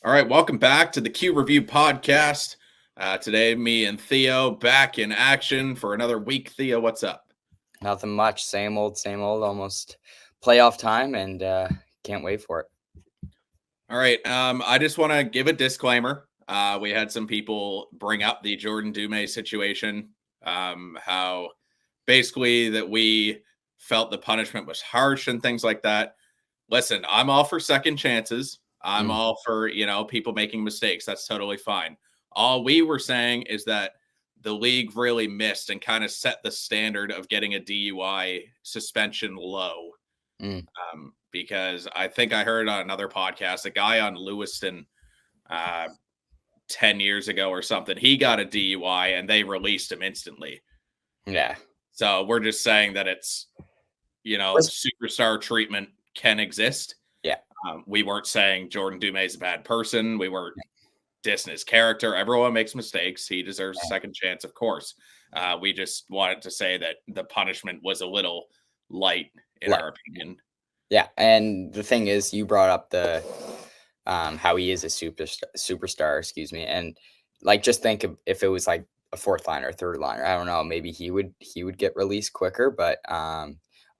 All right, welcome back to the Q Review podcast. Today, me and Theo back in action for another week. Theo, what's up? Nothing much. Same old, almost playoff time, and can't wait for it. All right, I just want to give a disclaimer. We had some people bring up the Jordan Dumais situation, how basically that we felt the punishment was harsh and things like that. Listen, I'm all for second chances. I'm all for, people making mistakes. That's totally fine. All we were saying is that the league really missed and kind of set the standard of getting a DUI suspension low. Because I think I heard on another podcast, a guy on Lewiston 10 years ago or something, he got a DUI and they released him instantly. Yeah. So we're just saying that it's, superstar treatment can exist. Yeah. We weren't saying Jordan Dumais is a bad person. We weren't dissing his character. Everyone makes mistakes. He deserves a second chance, of course. We just wanted to say that the punishment was a little light in our opinion. Yeah, and the thing is, you brought up the how he is a superstar, excuse me, and like just think if it was like a fourth liner, third liner, I don't know, maybe he would get released quicker, but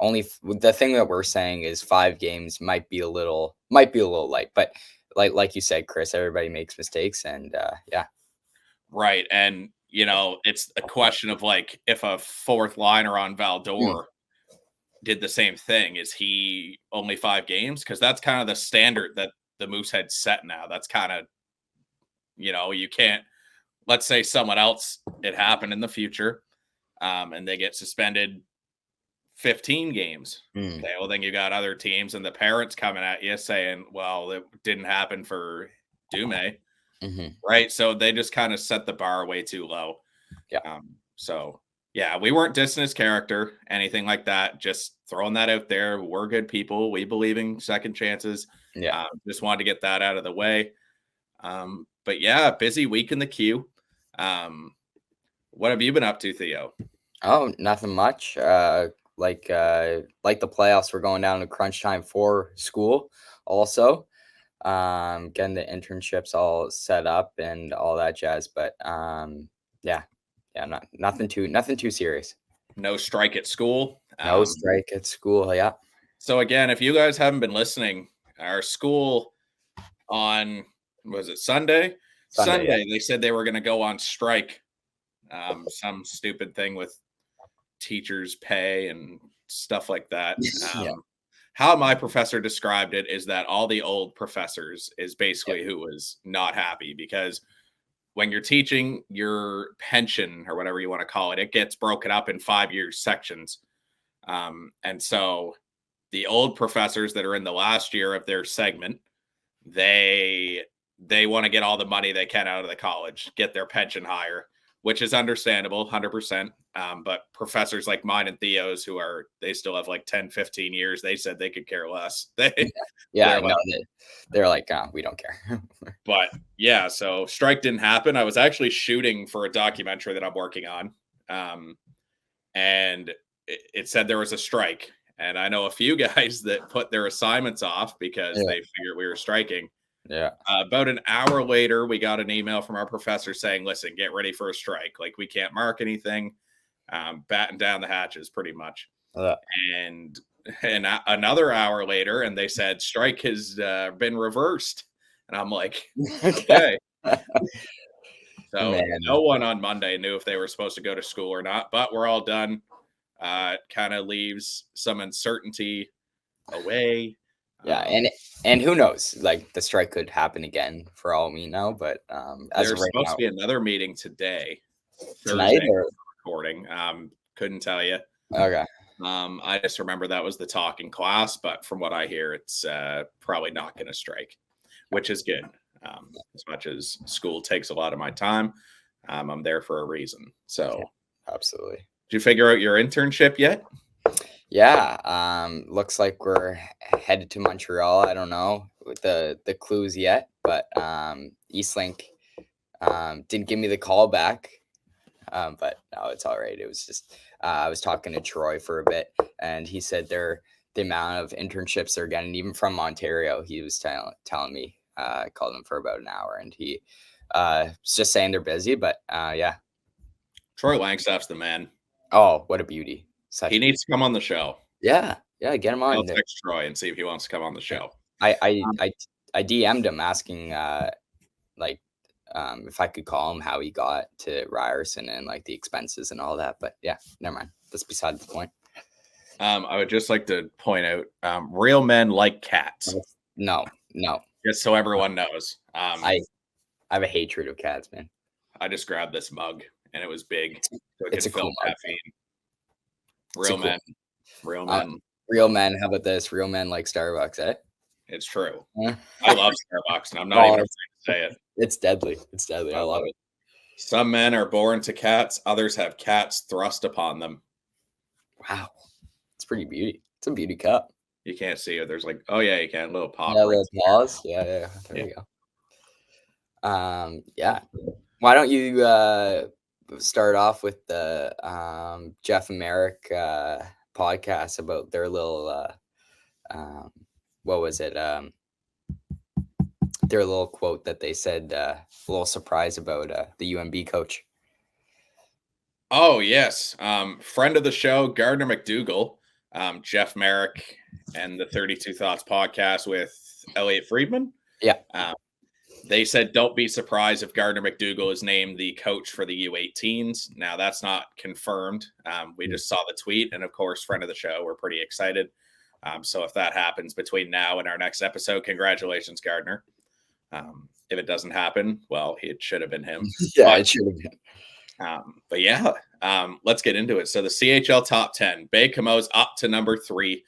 only the thing that we're saying is 5 games might be a little light, but like you said, Chris, everybody makes mistakes, and yeah, right, and it's a question of like if a fourth liner on Valdor did the same thing, is he only 5 games? Because that's kind of the standard that the Moosehead set now. That's kind of, you can't, let's say someone else, it happened in the future, and they get suspended 15 games. Okay, well, then you got other teams and the parents coming at you saying, well, it didn't happen for Dumais. Right? So they just kind of set the bar way too low. Yeah. So yeah, we weren't dissing his character, anything like that. Just throwing that out there. We're good people. We believe in second chances. Yeah. Just wanted to get that out of the way. But yeah, busy week in the queue. What have you been up to, Theo? Oh, nothing much. Like the playoffs, we're going down to crunch time for school also. Getting the internships all set up and all that jazz. But yeah, nothing too serious. No strike at school. No strike at school. Yeah. So again, if you guys haven't been listening, our school on, was it Sunday? Sunday, they said they were going to go on strike. Some stupid thing with teachers' pay and stuff like that. How my professor described it is that all the old professors is basically who was not happy, because when you're teaching, your pension or whatever you want to call it, it gets broken up in 5-year sections. And so the old professors that are in the last year of their segment, they want to get all the money they can out of the college, get their pension higher, which is understandable, 100%. But professors like mine and Theo's, they still have like 10, 15 years, they said they could care less. They're like, we don't care. But yeah, so strike didn't happen. I was actually shooting for a documentary that I'm working on. And it said there was a strike. And I know a few guys that put their assignments off because they figured we were striking. Yeah. About an hour later, we got an email from our professor saying, listen, get ready for a strike. Like, we can't mark anything. Batten down the hatches pretty much. And another hour later, and they said strike has been reversed. And I'm like, okay. So no one on Monday knew if they were supposed to go to school or not, but we're all done. Kind of leaves some uncertainty away. Yeah, and who knows? Like, the strike could happen again for all we know. But there's supposed to be another meeting today, tonight, or recording. Couldn't tell you. Okay. I just remember that was the talk in class, but from what I hear, it's probably not going to strike, which is good. As much as school takes a lot of my time, I'm there for a reason. So absolutely. Did you figure out your internship yet? Yeah. Looks like we're headed to Montreal. I don't know with the clues yet, but Eastlink didn't give me the call back. But no, it's all right. It was just I was talking to Troy for a bit, and he said the amount of internships they're getting, even from Ontario, he was telling me I called him for about an hour, and he was just saying they're busy, but yeah. Troy Langstaff's the man. Oh, what a beauty. He needs to come on the show. Yeah, get him on. I'll text Troy and see if he wants to come on the show. I DM'd him asking if I could call him how he got to Ryerson and like the expenses and all that. But yeah, never mind. That's beside the point. I would just like to point out, real men like cats. No. Just so everyone knows. I have a hatred of cats, man. I just grabbed this mug and it was big. So it's a cool caffeine. Real men. Real men. Real men. How about this? Real men like Starbucks, eh? It's true. I love Starbucks, and I'm not even afraid to say it. It's deadly. It's deadly. I love it. Some men are born to cats. Others have cats thrust upon them. Wow. It's pretty beauty. It's a beauty cup. You can't see it. There's like, oh yeah, you can. Little paw. Yeah, little paws. Yeah. There you go. Yeah. Why don't you start off with the Jeff and Merrick podcast about their little what was it? Their little quote that they said, a little surprise about the UMB coach. Oh, yes. Friend of the show, Gardner MacDougall, Jeff Merrick, and the 32 Thoughts podcast with Elliot Friedman. Yeah. They said, don't be surprised if Gardner MacDougall is named the coach for the U18s. Now, that's not confirmed. We just saw the tweet. And of course, friend of the show, we're pretty excited. So if that happens between now and our next episode, congratulations, Gardner. If it doesn't happen, well, it should have been him. It should have been. But yeah, let's get into it. So the CHL top 10, Baie-Comeau's up to number 3.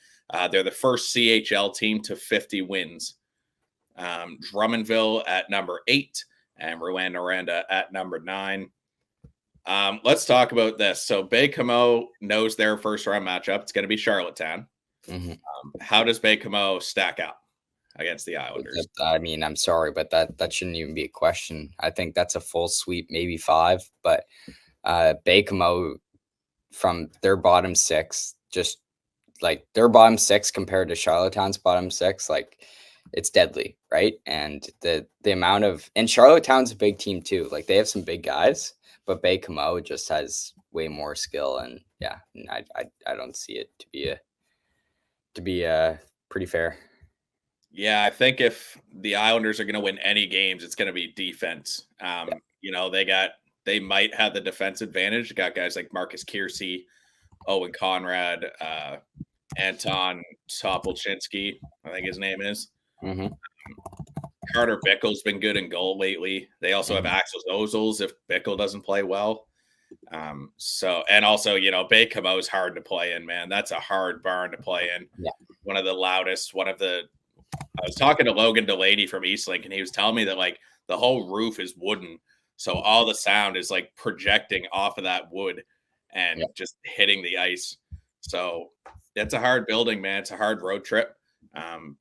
They're the first CHL team to 50 wins. Drummondville at number 8 and Rouyn-Noranda at number 9. Let's talk about this. So Baie-Comeau knows their first round matchup. It's going to be Charlottetown. Mm-hmm. How does Baie-Comeau stack up against the Islanders? I mean, I'm sorry, but that shouldn't even be a question. I think that's a full sweep, maybe 5. But Baie-Comeau, from their bottom 6, just like their bottom 6 compared to Charlottetown's bottom 6, like it's deadly, right? And the amount of, and Charlottetown's a big team too. Like they have some big guys, but Baie-Comeau just has way more skill. And yeah, I don't see it to be pretty fair. Yeah, I think if the Islanders are going to win any games, it's going to be defense. You know, they might have the defense advantage. They got guys like Marcus Kiersey, Owen Conrad, Anton Topolchinsky, I think his name is. Mm-hmm. Carter Bickle's been good in goal lately. They also have Axel Ozils if Bickle doesn't play well. And also, you know, Baie-Comeau is hard to play in, man. That's a hard barn to play in. Yeah. One of the loudest, I was talking to Logan Delaney from Eastlink, and he was telling me that like the whole roof is wooden. So all the sound is like projecting off of that wood and just hitting the ice. So it's a hard building, man. It's a hard road trip.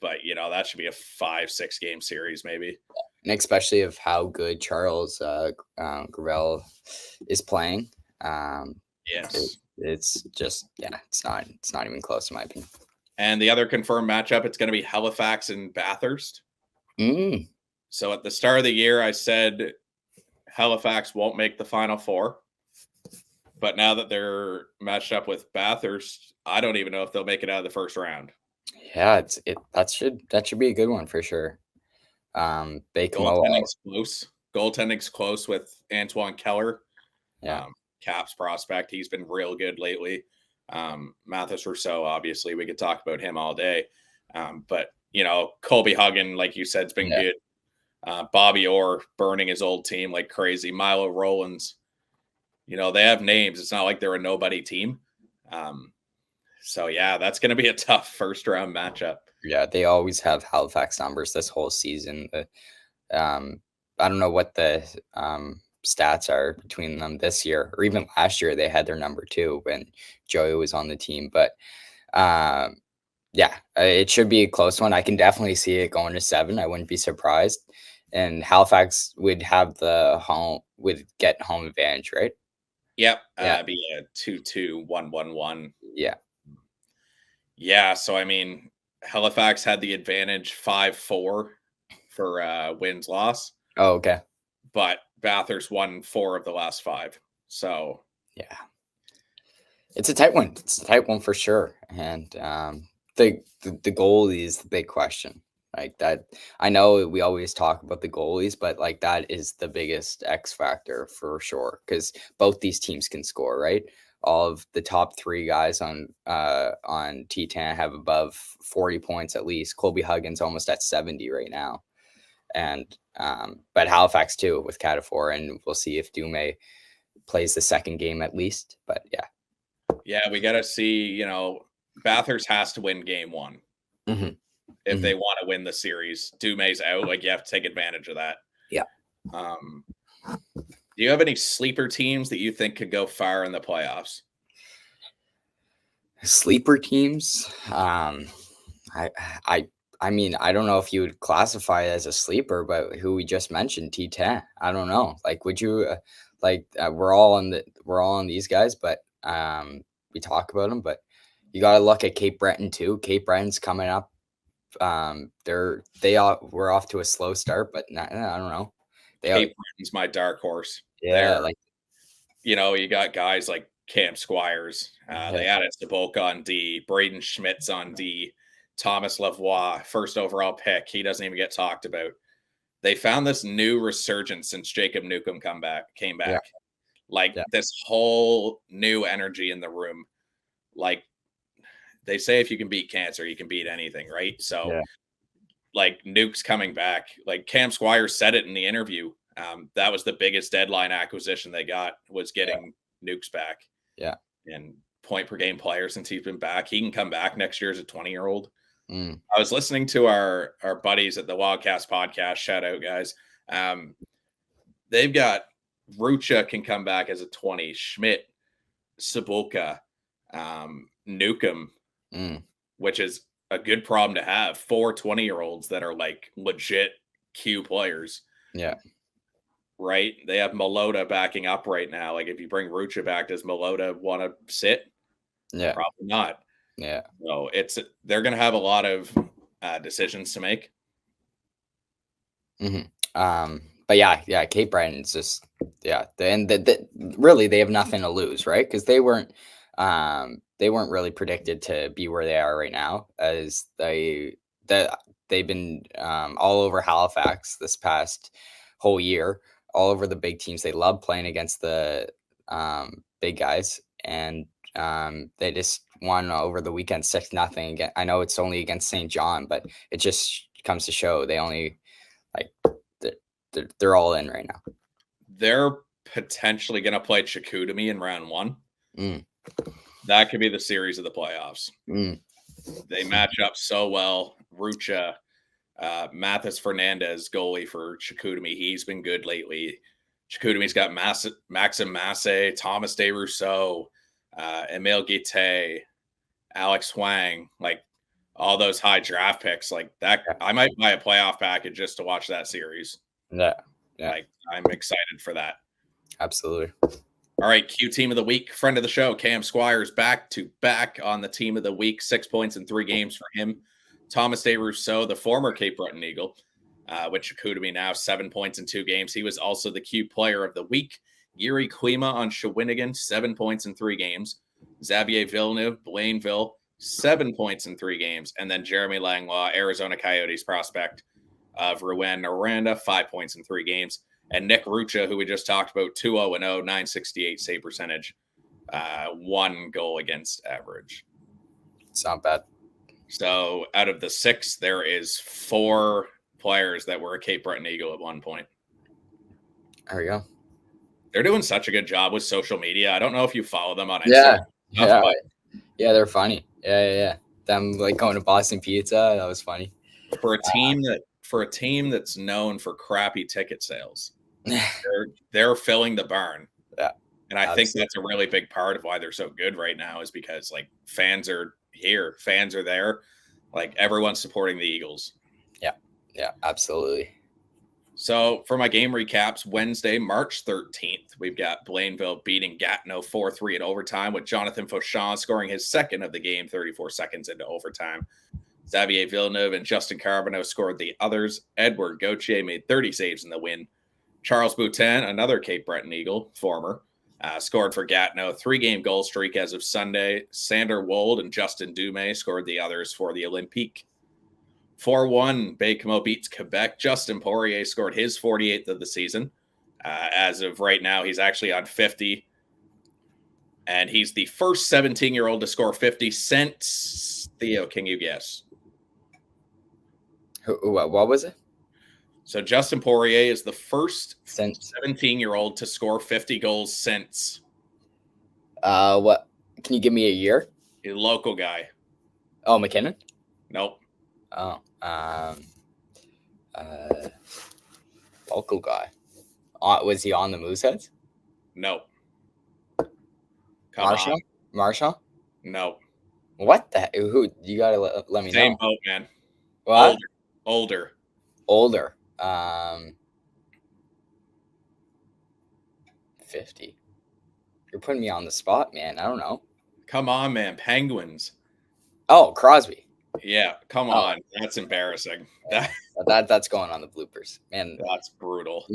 But you know, that should be a 5-6 game series, maybe. And especially of how good Charles Gravel is playing. Yes. It's just, it's not even close in my opinion. And the other confirmed matchup, it's going to be Halifax and Bathurst. So at the start of the year, I said Halifax won't make the Final Four. But now that they're matched up with Bathurst, I don't even know if they'll make it out of the first round. Yeah, that should be a good one for sure. Goaltending's close. Goaltending's close with Antoine Keller. Yeah. Caps prospect. He's been real good lately. Mathis Rousseau, obviously, we could talk about him all day. But, you know, Colby Huggan, like you said, has been good. Bobby Orr burning his old team like crazy. Milo Rowlands. You know, they have names. It's not like they're a nobody team. So, yeah, that's going to be a tough first-round matchup. Yeah, they always have Halifax numbers this whole season. I don't know what the stats are between them this year, or even last year they had their number 2 when Joey was on the team. But it should be a close one. I can definitely see it going to 7. I wouldn't be surprised. And Halifax would get home advantage, right? Yep. Be a 2-2, 1-1-1. Yeah. Yeah. So I mean, Halifax had the advantage 5-4 for wins loss. Oh, okay. But Bathurst won 4 of the last 5. So yeah, it's a tight one. It's a tight one for sure. And the goalie is the big question. Like that, I know we always talk about the goalies, but like that is the biggest X factor for sure because both these teams can score, right? All of the top 3 guys on T10 have above 40 points at least. Colby Huggins almost at 70 right now, and but Halifax too with Cataphor, and we'll see if Dume plays the second game at least. But yeah, we got to see. Bathurst has to win game 1. Mm-hmm. If they want to win the series. Dume's out. Like, you have to take advantage of that. Yeah. Do you have any sleeper teams that you think could go far in the playoffs? Sleeper teams? I mean, I don't know if you would classify it as a sleeper, but who we just mentioned, T10. I don't know. Like, would you we're all on these guys, but we talk about them, but you got to look at Cape Breton too. Cape Breton's coming up. We're off to a slow start, but I don't know. Cape Breton's my dark horse. Yeah, you got guys like Cam Squires. They added Saboka on D, Braden Schmitz on D, Thomas Lavoie, first overall pick. He doesn't even get talked about. They found this new resurgence since Jacob Newcomb came back. This whole new energy in the room. Like, they say if you can beat cancer, you can beat anything, right? So, Nuke's coming back. Like, Cam Squires said it in the interview. That was the biggest deadline acquisition they got, was getting Nukes back. Yeah. And point per game player since he's been back. He can come back next year as a 20-year-old. Mm. I was listening to our buddies at the Wildcast podcast. Shout out, guys. They've got Rucha can come back as a 20, Schmidt, Saboka, Newcomb, which is a good problem to have. 4 20-year-olds that are like legit Q players. Yeah. Right? They have Malota backing up right now. Like, if you bring Rucha back, does Malota want to sit? Yeah. Probably not. Yeah. So they're going to have a lot of decisions to make. Mm-hmm. But yeah, Cape Breton's just really they have nothing to lose, right? Because they weren't really predicted to be where they are right now, as they've been all over Halifax this past whole year, all over the big teams. They love playing against the big guys, and they just won over the weekend 6-0 again. I know it's only against St. John, but it just comes to show they only they're all in right now. They're potentially going to play Chicoutimi in round 1. That could be the series of the playoffs. They match up so well. Rucha, Mathis Fernandez, goalie for Chicoutimi. He's been good lately. Chicoutimi's got Maxim Masse, Thomas DeRousseau, Emile Guite, Alex Huang, like all those high draft picks. Like that, I might buy a playoff package just to watch that series. Yeah. Like, I'm excited for that. Absolutely. All right, Q team of the week, friend of the show, Cam Squires, back to back on the team of the week. 6 points in 3 games for him. Thomas DeRousseau, the former Cape Breton Eagle, with Chicoutimi now 7 points in 2 games. He was also the Q player of the week. Yuri Klima on Shawinigan, 7 points in 3 games. Xavier Villeneuve, Blainville, 7 points in 3 games. And then Jeremy Langlaw, Arizona Coyotes prospect of Rouen Noranda, 5 points in 3 games. And Nick Rucha, who we just talked about, 2-0-0, 968 save percentage, 1 goal against average. It's not bad. So out of the 6, there is 4 players that were a Cape Breton Eagle at one point. There we go. They're doing such a good job with social media. I don't know if you follow them on Instagram. Yeah, they're funny. Yeah. Them like going to Boston Pizza. That was funny. For a team that's known for crappy ticket sales, they're filling the barn. Yeah. And I think that's a really big part of why they're so good right now, is because like fans are here, fans are there, like everyone's supporting the Eagles. Yeah, absolutely. So for my game recaps, Wednesday, March 13th, we've got Blainville beating Gatineau 4-3 in overtime, with Jonathan Fauchon scoring his second of the game 34 seconds into overtime. Xavier Villeneuve and Justin Carbonneau scored the others. Edward Gauthier made 30 saves in the win. Charles Boutin, another Cape Breton Eagle, former, scored for Gatineau. 3-game goal streak as of Sunday. Sander Wold and Justin Dumais scored the others for the Olympique. 4-1, Baie-Comeau beats Quebec. Justin Poirier scored his 48th of the season. As of right now, he's actually on 50. And he's the first 17-year-old to score 50 since, Theo, can you guess? What was it? So Justin Poirier is the first 17-year-old to score 50 goals since. What? Can you give me a year? A local guy. Oh, McKinnon? Nope. Oh, local guy. Was he on the Mooseheads? Nope. Marshall? Nope. What the? Who? You gotta let me know. Same boat, man. What? Older. 50. You're putting me on the spot, man. I don't know. Come on, man. Penguins. Oh, Crosby. Yeah, come on. That's embarrassing. That's going on the bloopers, man. That's brutal.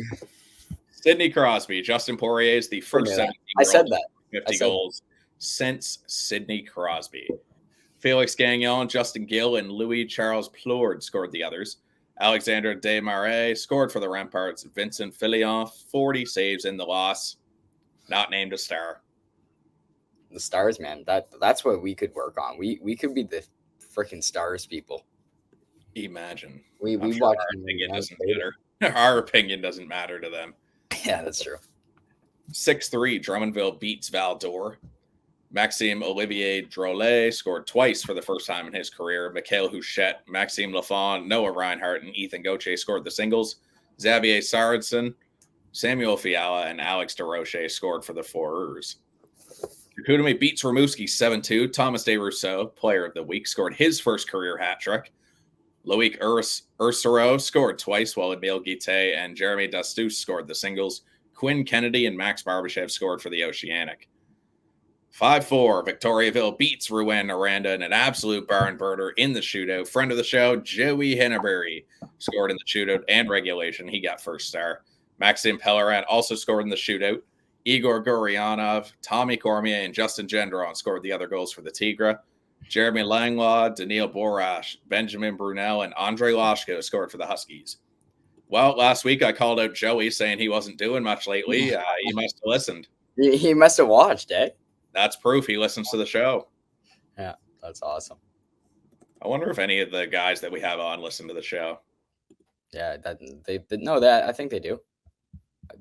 Sidney Crosby. Justin Poirier is the first 17-year-old. I said that. 50 goals since Sidney Crosby. Felix Gagnon, Justin Gill, and Louis Charles Plourde scored the others. Alexandre Desmarais scored for the Remparts. Vincent Filion, 40 saves in the loss. Not named a star. The Stars, man. That's what we could work on. We could be the freaking Stars people. Imagine. We sure watch. Our opinion doesn't matter. Our opinion doesn't matter to them. Yeah, that's true. 6-3, Drummondville beats Val d'Or. Maxime Olivier Drolet scored twice for the first time in his career. Mikhail Houchette, Maxime Lafont, Noah Reinhardt, and Ethan Gauthier scored the singles. Xavier Sarrazin, Samuel Fiala, and Alex DeRoche scored for the Foreurs. Chicoutimi beats Rimouski 7-2. Thomas DeRousseau, player of the week, scored his first career hat trick. Loic Ursereau scored twice, while Emile Guité and Jeremy Dastus scored the singles. Quinn Kennedy and Max Barbashev scored for the Oceanic. 5-4, Victoriaville beats Rouen-Noranda in an absolute barn burner in the shootout. Friend of the show, Joey Henneberry, scored in the shootout and regulation. He got first star. Maxime Pellerin also scored in the shootout. Igor Guryanov, Tommy Cormier, and Justin Gendron scored the other goals for the Tigre. Jeremy Langlaw, Daniil Borash, Benjamin Brunel, and Andre Lashko scored for the Huskies. Well, last week I called out Joey saying he wasn't doing much lately. He must have listened. He must have watched, eh? That's proof he listens to the show. Yeah, that's awesome. I wonder if any of the guys that we have on listen to the show. Yeah, they know that. I think they do.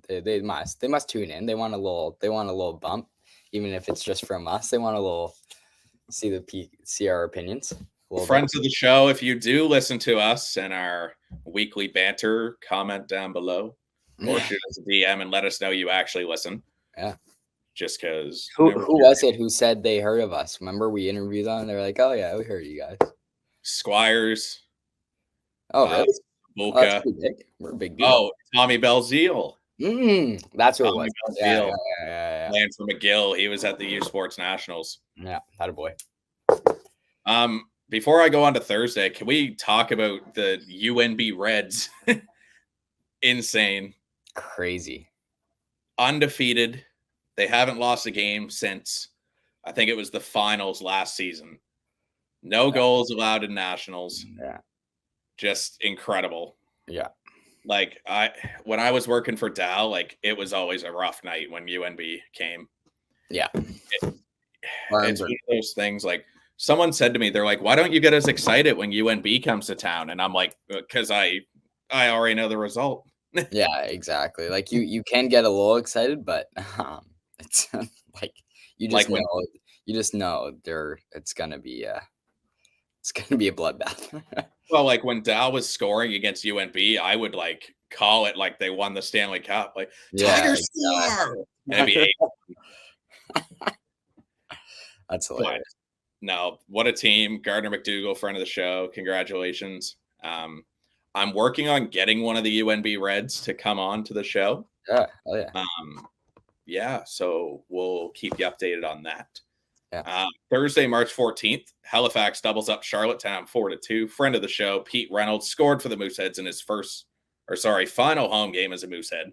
They must tune in. They want a little bump, even if it's just from us. They want a little see our opinions. Friends of the show, if you do listen to us and our weekly banter, comment down below or shoot us a DM and let us know you actually listen. Yeah. Just because. Who was it who said they heard of us? Remember we interviewed them? They're like, "Oh yeah, we heard you guys." Squires. Oh really? Boca. We're a big deal. Oh, Tommy Belzile. That's what Tommy it was. Yeah. Playing for McGill. He was at the U Sports Nationals. Yeah, had a boy. Before I go on to Thursday, can we talk about the UNB Reds? Insane. Crazy. Undefeated. They haven't lost a game since, I think it was the finals last season. No goals allowed in nationals. Yeah. Just incredible. Yeah. Like when I was working for Dow, like it was always a rough night when UNB came. Yeah. It's one of those things. Like someone said to me, they're like, "Why don't you get as excited when UNB comes to town?" And I'm like, "Because I already know the result." Yeah, exactly. Like you can get a little excited, but it's like you just know it's gonna be a bloodbath. Well, like when Dow was scoring against UNB, I would like call it like they won the Stanley Cup. Like Tigers score. Maybe 8. That's hilarious. No, what a team. Gardner MacDougall, friend of the show. Congratulations. I'm working on getting one of the UNB Reds to come on to the show. Yeah. Oh yeah. Yeah, so we'll keep you updated on that. Yeah. Thursday, March 14th, Halifax doubles up Charlottetown 4-2. Friend of the show, Pete Reynolds, scored for the Mooseheads in his final home game as a Moosehead.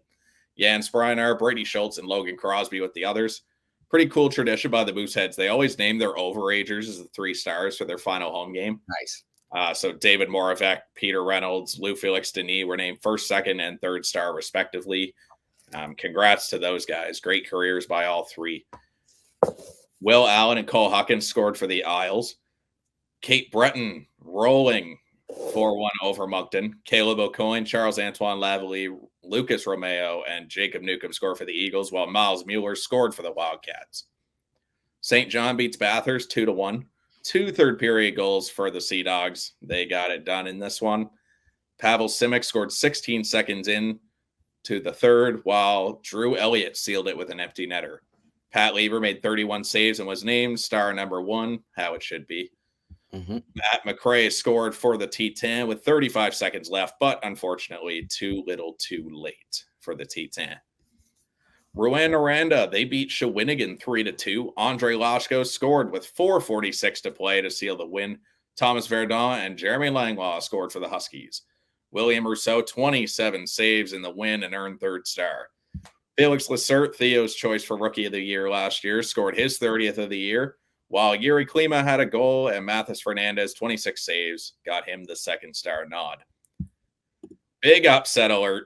Jan Spreiner, Brady Schultz, and Logan Crosby with the others. Pretty cool tradition by the Mooseheads. They always name their overagers as the 3 stars for their final home game. Nice. So David Moravec, Peter Reynolds, Lou Felix Denis were named first, second, and third star respectively. Congrats to those guys. Great careers by all 3. Will Allen and Cole Huckins scored for the Isles. Kate Breton rolling 4-1 over Moncton. Caleb O'Coin, Charles Antoine Lavalley, Lucas Romeo, and Jacob Newcomb scored for the Eagles, while Miles Mueller scored for the Wildcats. St. John beats Bathurst 2-1. 2 third-period goals for the Sea Dogs. They got it done in this one. Pavel Simic scored 16 seconds in to the third, while Drew Elliott sealed it with an empty netter. Pat Lieber made 31 saves and was named star number 1, how it should be. Mm-hmm. Matt McRae scored for the T10 with 35 seconds left, but unfortunately too little too late for the T10. Rouyn-Noranda, they beat Shawinigan 3-2. Andre Lashko scored with 4:46 to play to seal the win. Thomas Verdun and Jeremy Langlaw scored for the Huskies. William Rousseau, 27 saves in the win and earned third star. Felix Lacerte, Theo's choice for Rookie of the Year last year, scored his 30th of the year, while Yuri Klima had a goal and Mathis Fernandez, 26 saves, got him the second star nod. Big upset alert.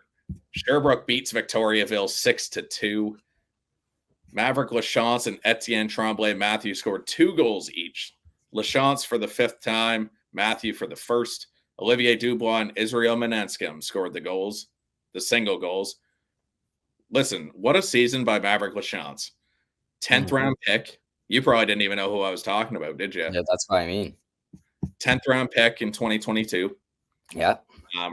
Sherbrooke beats Victoriaville 6-2. Maverick Lachance and Etienne Tremblay-Matthew scored 2 goals each. Lachance for the 5th time, Matthew for the 1st. Olivier Dubois and Israel Menenskim scored the single goals. Listen, what a season by Maverick Lachance. 10th round pick. You probably didn't even know who I was talking about, did you? Yeah, that's what I mean. 10th round pick in 2022. Yeah.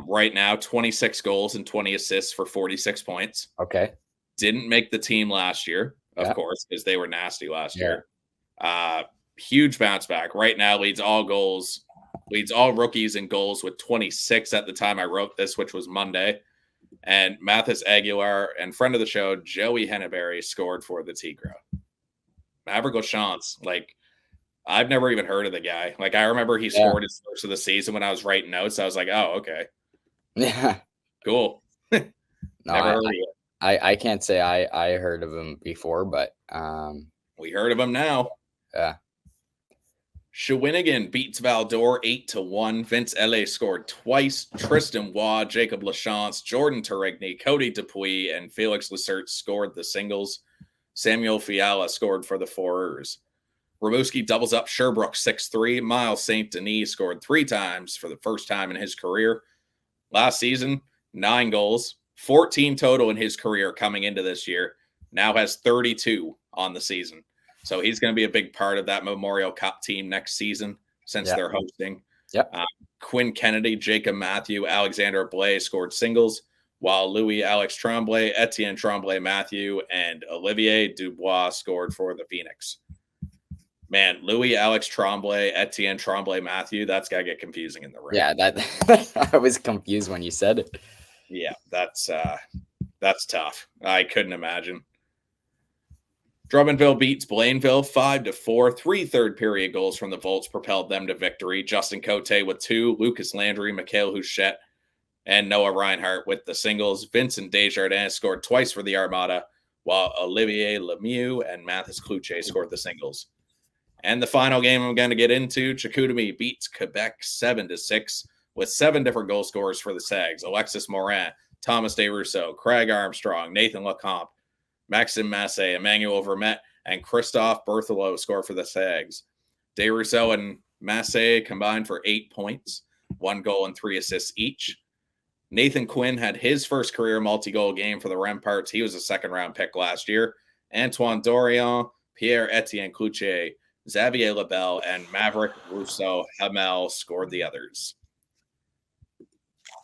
Right now, 26 goals and 20 assists for 46 points. Okay. Didn't make the team last year, of course, because they were nasty last year. Huge bounce back. Right now, leads all rookies in goals with 26 at the time I wrote this, which was Monday. And Mathis Aguilar and friend of the show, Joey Henneberry, scored for the Tigre. Maverick Lachance, I've never even heard of the guy. I remember he scored his first of the season when I was writing notes. I was like, oh, okay. Yeah. Cool. Never heard of it. I can't say I heard of him before, but we heard of him now. Yeah. Shawinigan beats Val-d'Or 8-1. Vince Ele scored twice. Tristan Waugh, Jacob Lachance, Jordan Tarigny, Cody Dupuis, and Felix Lacerte scored the singles. Samuel Fiala scored for the Foreurs. Rimouski doubles up Sherbrooke 6-3. Miles St. Denis scored 3 times for the first time in his career. Last season, 9 goals, 14 total in his career coming into this year. Now has 32 on the season. So he's going to be a big part of that Memorial Cup team next season since they're hosting. Yep. Quinn Kennedy, Jacob Matthew, Alexander Blais scored singles, while Louis-Alex Tremblay, Etienne Tremblay-Matthew, and Olivier Dubois scored for the Phoenix. Man, Louis-Alex Tremblay, Etienne Tremblay-Matthew, that's got to get confusing in the ring. Yeah, that I was confused when you said it. Yeah, that's tough. I couldn't imagine. Drummondville beats Blainville 5-4. 3 third-period goals from the Volts propelled them to victory. Justin Cote with 2, Lucas Landry, Mikhail Huchette, and Noah Reinhardt with the singles. Vincent Desjardins scored twice for the Armada, while Olivier Lemieux and Mathis Cloutier scored the singles. And the final game I'm going to get into, Chicoutimi beats Quebec 7-6 with 7 different goal scorers for the Sags. Alexis Morin, Thomas Desrousseaux, Craig Armstrong, Nathan Lecomte, Maxime Massé, Emmanuel Vermette, and Christophe Berthelot score for the Sags. Desrousseaux and Massé combined for 8 points, 1 goal and 3 assists each. Nathan Quinn had his first career multi-goal game for the Remparts. He was a second-round pick last year. Antoine Dorion, Pierre-Etienne Cloutier, Xavier Lebel, and Maverick Rousseau Hamel scored the others.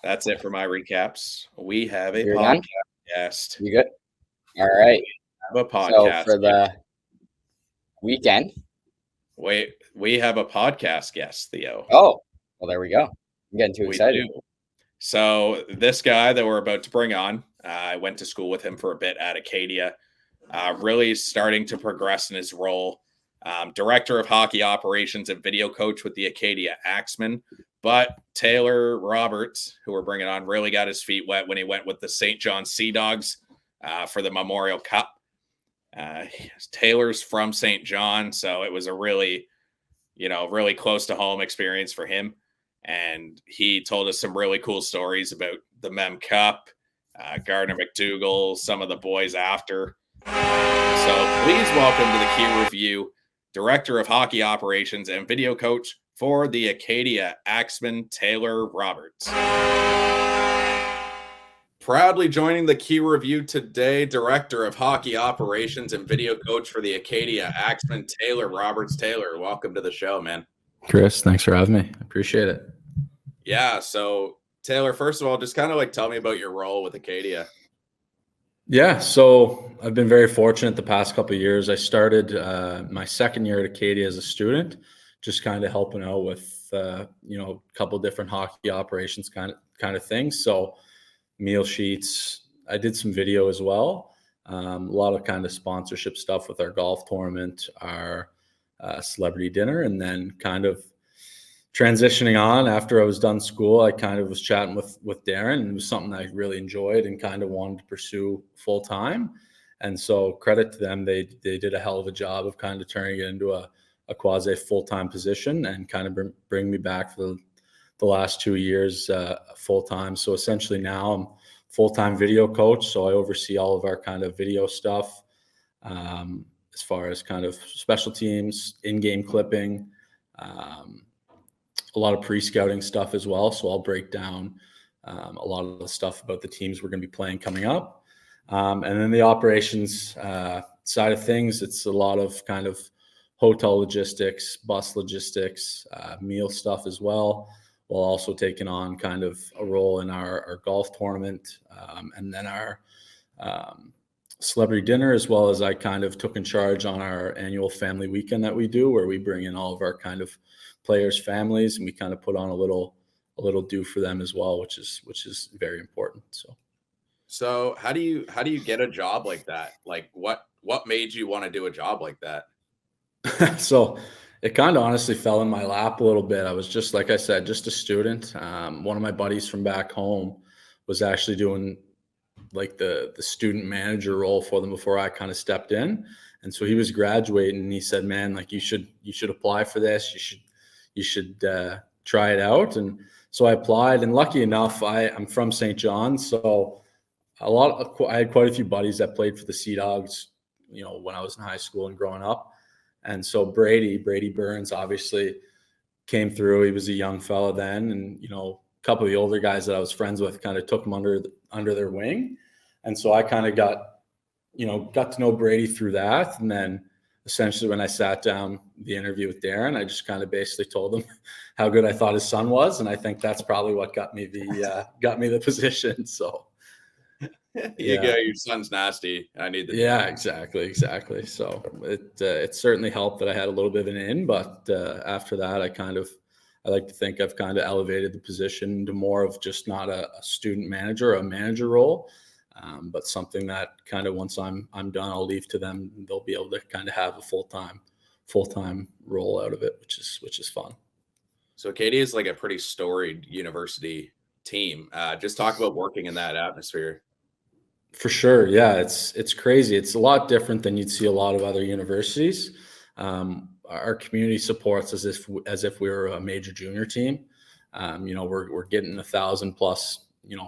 That's it for my recaps. We have a podcast. You good? All right. We have a podcast. So for the weekend. Wait, we have a podcast guest, Theo. Oh, well, there we go. I'm getting too excited. So this guy that we're about to bring on, I went to school with him for a bit at Acadia, really starting to progress in his role. Director of Hockey Operations and video coach with the Acadia Axemen. But Taylor Roberts, who we're bringing on, really got his feet wet when he went with the St. John Sea Dogs for the Memorial Cup. Taylor's from St. John, so it was a really close to home experience for him. And he told us some really cool stories about the Mem Cup, Gardner MacDougall, some of the boys after. So please welcome to the Key Review, Director of Hockey Operations and video coach for the Acadia Axemen, Taylor Roberts. Proudly joining the Key Review today, Director of Hockey Operations and video coach for the Acadia Axemen, Taylor Roberts. Taylor, welcome to the show, man. Chris, thanks for having me. I appreciate it. Yeah, so Taylor, first of all, just kind of like tell me about your role with Acadia. Yeah, so I've been very fortunate the past couple of years. I started my second year at Acadia as a student, just kind of helping out with a couple different hockey operations kind of things. So meal sheets, I did some video as well. A lot of kind of sponsorship stuff with our golf tournament, our celebrity dinner, and then kind of transitioning on after I was done school, I kind of was chatting with Darren, and it was something I really enjoyed and kind of wanted to pursue full time. And so credit to them, they did a hell of a job of kind of turning it into a quasi full-time position and kind of bring me back for the last 2 years full-time. So essentially now I'm full-time video coach. So I oversee all of our kind of video stuff as far as kind of special teams, in-game clipping, a lot of pre-scouting stuff as well. So I'll break down a lot of the stuff about the teams we're going to be playing coming up. And then the operations side of things, it's a lot of kind of hotel logistics, bus logistics, meal stuff as well, while also taking on kind of a role in our golf tournament and then our celebrity dinner, as well as I kind of took in charge on our annual family weekend that we do, where we bring in all of our kind of players' families, and we kind of put on a little do for them as well, which is very important. So how do you get a job like that? Like what made you want to do a job like that? So it kind of honestly fell in my lap a little bit. I was just, like I said, just a student. One of my buddies from back home was actually doing like the student manager role for them before I kind of stepped in. And so he was graduating, and he said, man, like you should apply for this. You should try it out. And so I applied, and lucky enough, I'm from St. John. So I had quite a few buddies that played for the Sea Dogs, when I was in high school and growing up. And so Brady Burns obviously came through. He was a young fella then. And, a couple of the older guys that I was friends with kind of took him under their wing. And so I kind of got to know Brady through that. And then essentially when I sat down the interview with Darren, I just kind of basically told him how good I thought his son was. And I think that's probably what got me the position. So you go, your son's nasty. I need the exactly. So it certainly helped that I had a little bit of an in, but after that, I like to think I've kind of elevated the position to more of just not a student manager or a manager role, but something that kind of once I'm done, I'll leave to them. They'll be able to kind of have a full-time role out of it, which is fun. So Acadia is like a pretty storied university team. Just talk about working in that atmosphere. For sure. Yeah, it's crazy. It's a lot different than you'd see a lot of other universities. Our community supports as if we were a major junior team. We're getting 1,000+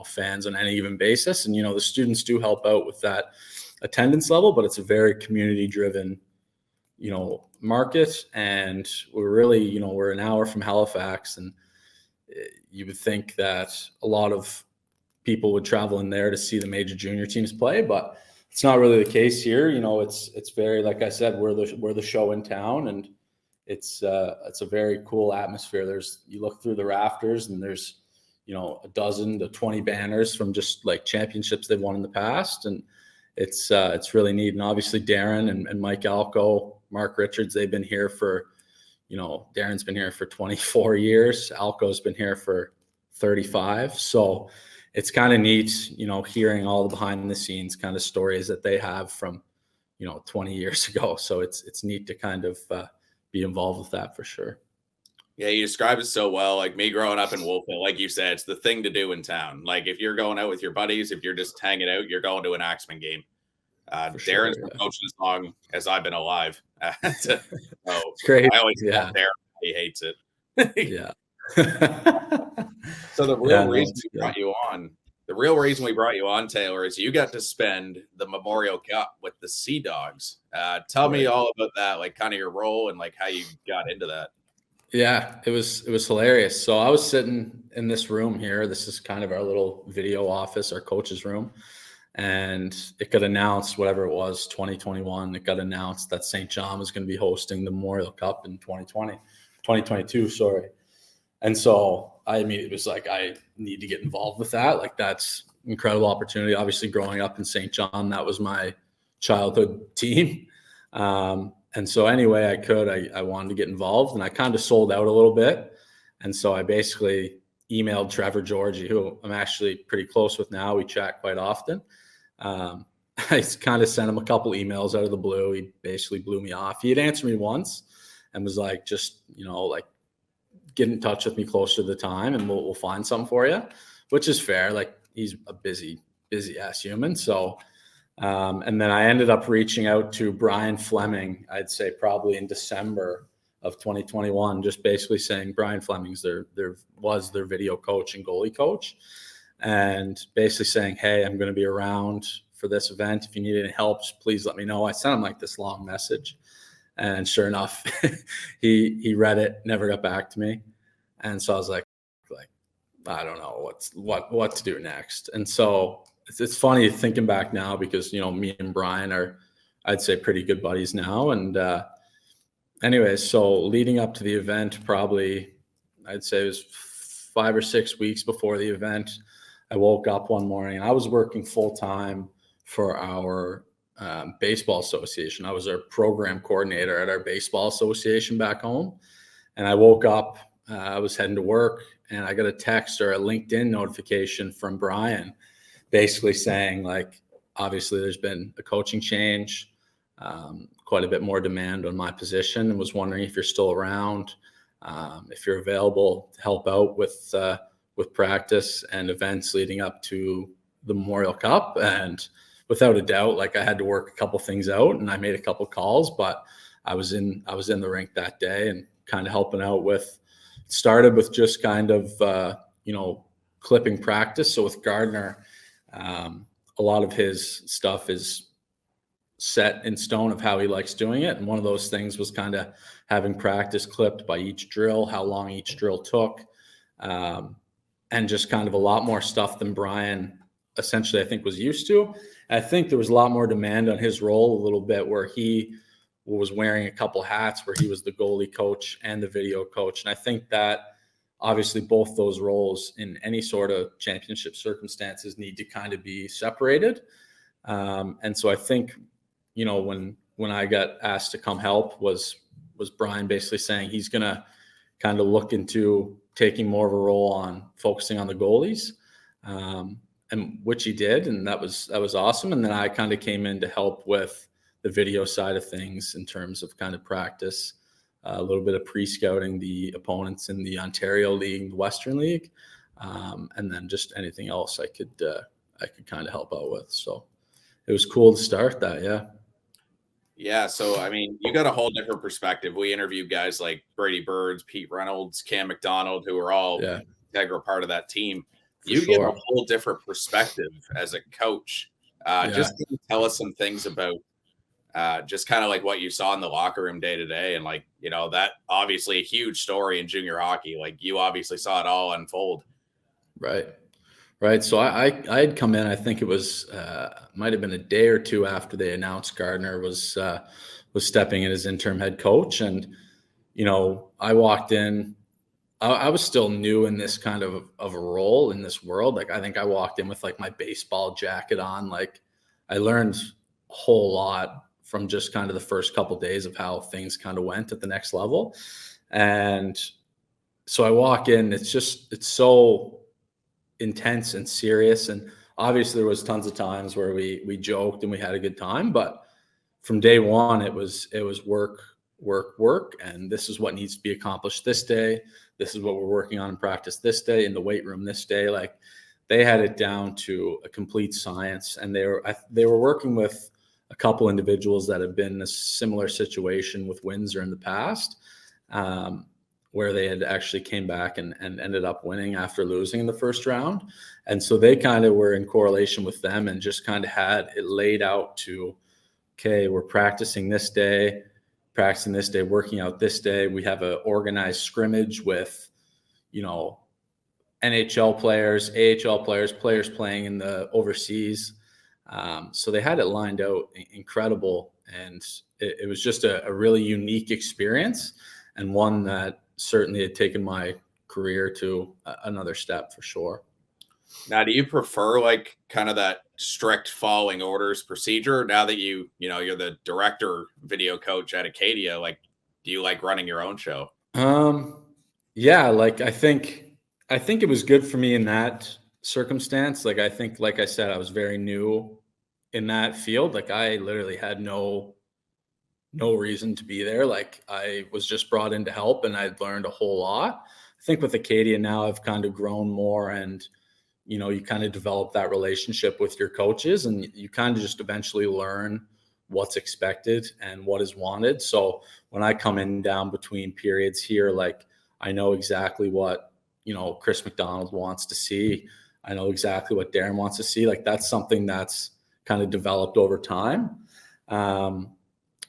fans on any given basis, and the students do help out with that attendance level, but it's a very community driven market, and we're really we're an hour from Halifax, and you would think that a lot of people would travel in there to see the major junior teams play, but it's not really the case here. It's very, like I said, we're the show in town, and it's a very cool atmosphere. You look through the rafters, and there's a dozen to 20 banners from just like championships they've won in the past, and it's really neat. And obviously Darren and Mike Alco, Mark Richards, they've been here for Darren's been here for 24 years. Alco's been here for 35. So it's kind of neat, hearing all the behind the scenes kind of stories that they have from, 20 years ago. So it's neat to kind of be involved with that for sure. Yeah, you described it so well. Like me growing up in Wolfville, like you said, it's the thing to do in town. Like if you're going out with your buddies, if you're just hanging out, you're going to an Axemen game. Darren's been coaching as long as I've been alive. So it's great. I always tell Darren he hates it. Yeah. So the real reason we brought you on, Taylor, is you got to spend the Memorial Cup with the Sea Dogs. Tell me all about that, like kind of your role and like how you got into that. Yeah, it was hilarious. So I was sitting in this room here. This is kind of our little video office, our coach's room. And it got announced, whatever it was, 2021, it got announced that St. John was going to be hosting the Memorial Cup in 2022, sorry. And so I immediately was like, I need to get involved with that. Like that's an incredible opportunity. Obviously growing up in St. John, that was my childhood team. And so any way I wanted to get involved, and I kind of sold out a little bit. And so I basically emailed Trevor Georgie, who I'm actually pretty close with now. We chat quite often. I kind of sent him a couple emails out of the blue. He basically blew me off. He had answered me once and was like, just, like get in touch with me closer to the time and we'll find something for you, which is fair. Like he's a busy ass human. So, and then I ended up reaching out to Brian Fleming, I'd say probably in December of 2021, just basically saying Brian Fleming's their video coach and goalie coach, and basically saying, hey, I'm going to be around for this event. If you need any help, please let me know. I sent him like this long message, and sure enough, he read it, never got back to me. And so I was like, I don't know what to do next. And so it's funny thinking back now because, me and Brian are, I'd say, pretty good buddies now. And anyways, so leading up to the event, probably I'd say it was 5 or 6 weeks before the event, I woke up one morning and I was working full time for our baseball association. I was our program coordinator at our baseball association back home. And I woke up, I was heading to work, and I got a text or a LinkedIn notification from Brian basically saying, like, obviously there's been a coaching change, quite a bit more demand on my position, and was wondering if you're still around, if you're available to help out with practice and events leading up to the Memorial Cup. And without a doubt, like I had to work a couple things out and I made a couple calls, but I was in the rink that day and kind of helping out with, started with just kind of, clipping practice. So with Gardner, a lot of his stuff is set in stone of how he likes doing it. And one of those things was kind of having practice clipped by each drill, how long each drill took, and just kind of a lot more stuff than Brian essentially, I think, was used to. And I think there was a lot more demand on his role a little bit, where he was wearing a couple hats, where he was the goalie coach and the video coach. And I think that obviously both those roles in any sort of championship circumstances need to kind of be separated. And so I think, when I got asked to come help was Brian basically saying he's going to kind of look into taking more of a role on focusing on the goalies, and which he did. And that was awesome. And then I kind of came in to help with the video side of things in terms of kind of practice, a little bit of pre-scouting the opponents in the Ontario League, the Western League, and then just anything else I could kind of help out with. So it was cool to start that. Yeah. Yeah. So, I mean, you got a whole different perspective. We interviewed guys like Brady Birds, Pete Reynolds, Cam McDonald, who are all integral part of that team. You get a whole different perspective as a coach. Just tell us some things about just kind of like what you saw in the locker room day to day. And like, that obviously a huge story in junior hockey. Like you obviously saw it all unfold. Right. So I had come in, I think it was, might've been a day or two after they announced Gardner was stepping in as interim head coach. And, I walked in, I was still new in this kind of a role in this world. Like, I think I walked in with like my baseball jacket on. Like I learned a whole lot from just kind of the first couple of days of how things kind of went at the next level. And so I walk in, it's so intense and serious. And obviously there was tons of times where we joked and we had a good time, but from day one, it was work, work, work, and this is what needs to be accomplished this day. This is what we're working on in practice this day, in the weight room this day. Like, they had it down to a complete science, and they were working with a couple individuals that have been in a similar situation with Windsor in the past, where they had actually came back and ended up winning after losing in the first round. And so they kind of were in correlation with them and just kind of had it laid out to, okay, we're practicing this day, working out this day. We have an organized scrimmage with, NHL players, AHL players, players playing in the overseas. So they had it lined out incredible. And it was just a really unique experience, and one that certainly had taken my career to another step for sure. Now, do you prefer like kind of that strict following orders procedure now that you're the director video coach at Acadia? Like, do you like running your own show? Yeah, like I think it was good for me in that circumstance. Like, I think, like I said, I was very new in that field. Like, I literally had no reason to be there. Like, I was just brought in to help, and I'd learned a whole lot. I think with Acadia now, I've kind of grown more, and you kind of develop that relationship with your coaches, and you kind of just eventually learn what's expected and what is wanted. So when I come in down between periods here, like, I know exactly what, Chris McDonald wants to see. I know exactly what Darren wants to see. Like, that's something that's kind of developed over time.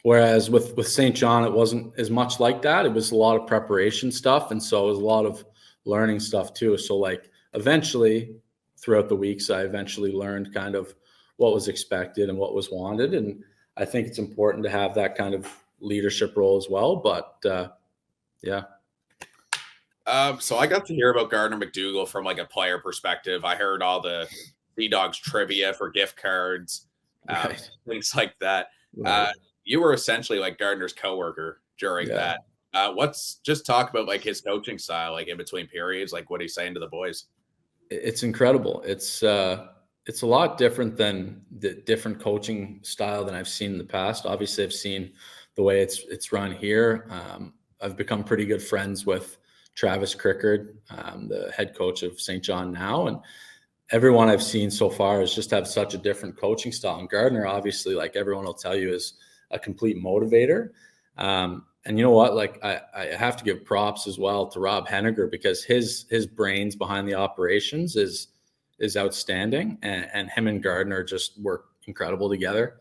Whereas with St. John, it wasn't as much like that. It was a lot of preparation stuff. And so it was a lot of learning stuff too. So like, eventually throughout the weeks, I eventually learned kind of what was expected and what was wanted. And I think it's important to have that kind of leadership role as well. But yeah. So I got to hear about Gardner MacDougall from like a player perspective. I heard all the Sea-Dogs trivia for gift cards, Right. things like that. Right. You were essentially like Gardner's coworker during that. Just talk about like his coaching style, like in between periods, like what he's saying to the boys. It's incredible. It's a lot different than the different coaching style than I've seen in the past. Obviously, I've seen the way it's run here. I've become pretty good friends with Travis Crickard, the head coach of St. John now, and everyone I've seen so far has just have such a different coaching style. And Gardner, obviously, like everyone will tell you, is a complete motivator. And you know what? Like, I have to give props as well to Rob Henniger, because his brains behind the operations is outstanding, and him and Gardner just work incredible together.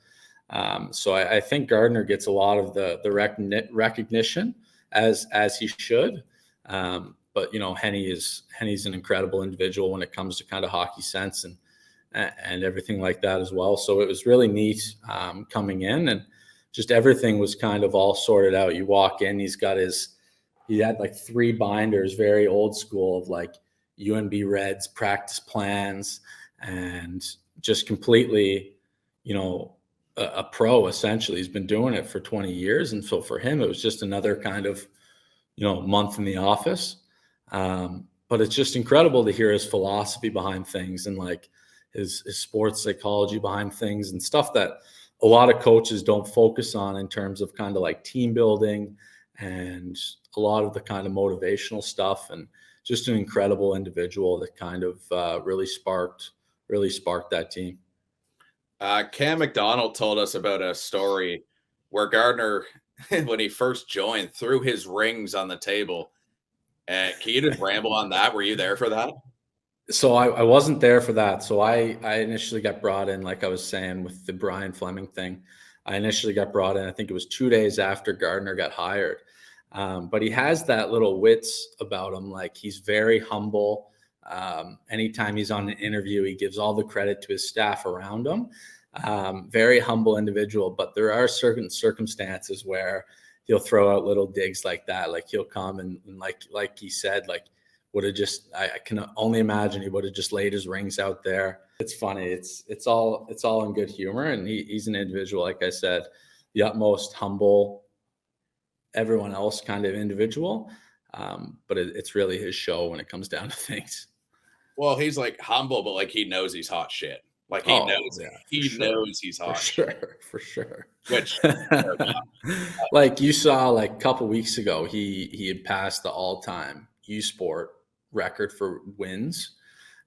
So I think Gardner gets a lot of the recognition as he should. But Henny's an incredible individual when it comes to kind of hockey sense and everything like that as well. So it was really neat coming in, and just everything was kind of all sorted out. You walk in, he had like 3 binders, very old school, of like UNB Reds practice plans, and just completely, a pro essentially. He's been doing it for 20 years. And so for him, it was just another kind of, month in the office. But it's just incredible to hear his philosophy behind things, and like his sports psychology behind things, and stuff that a lot of coaches don't focus on in terms of kind of like team building and a lot of the kind of motivational stuff. And just an incredible individual that kind of really sparked that team. Cam McDonald told us about a story where Gardner, when he first joined, threw his rings on the table. Can you just ramble on that? Were you there for that? So I wasn't there for that. So I initially got brought in, like I was saying, with the Brian Fleming thing. I initially got brought in, I think it was 2 days after Gardner got hired. But he has that little wits about him. Like, he's very humble. Anytime he's on an interview, he gives all the credit to his staff around him. Very humble individual, but there are certain circumstances where he'll throw out little digs like that. Like, he'll come and like he said, like, I can only imagine he would have just laid his rings out there. It's funny. It's all in good humor. And he's an individual, like I said, the utmost humble, everyone else kind of individual. But it's really his show when it comes down to things. Well, he's like humble, but like he knows he's hot shit. Like Oh, yeah, he knows he's hot. For sure. Which like you saw like a couple weeks ago, he had passed the all-time U Sport record for wins.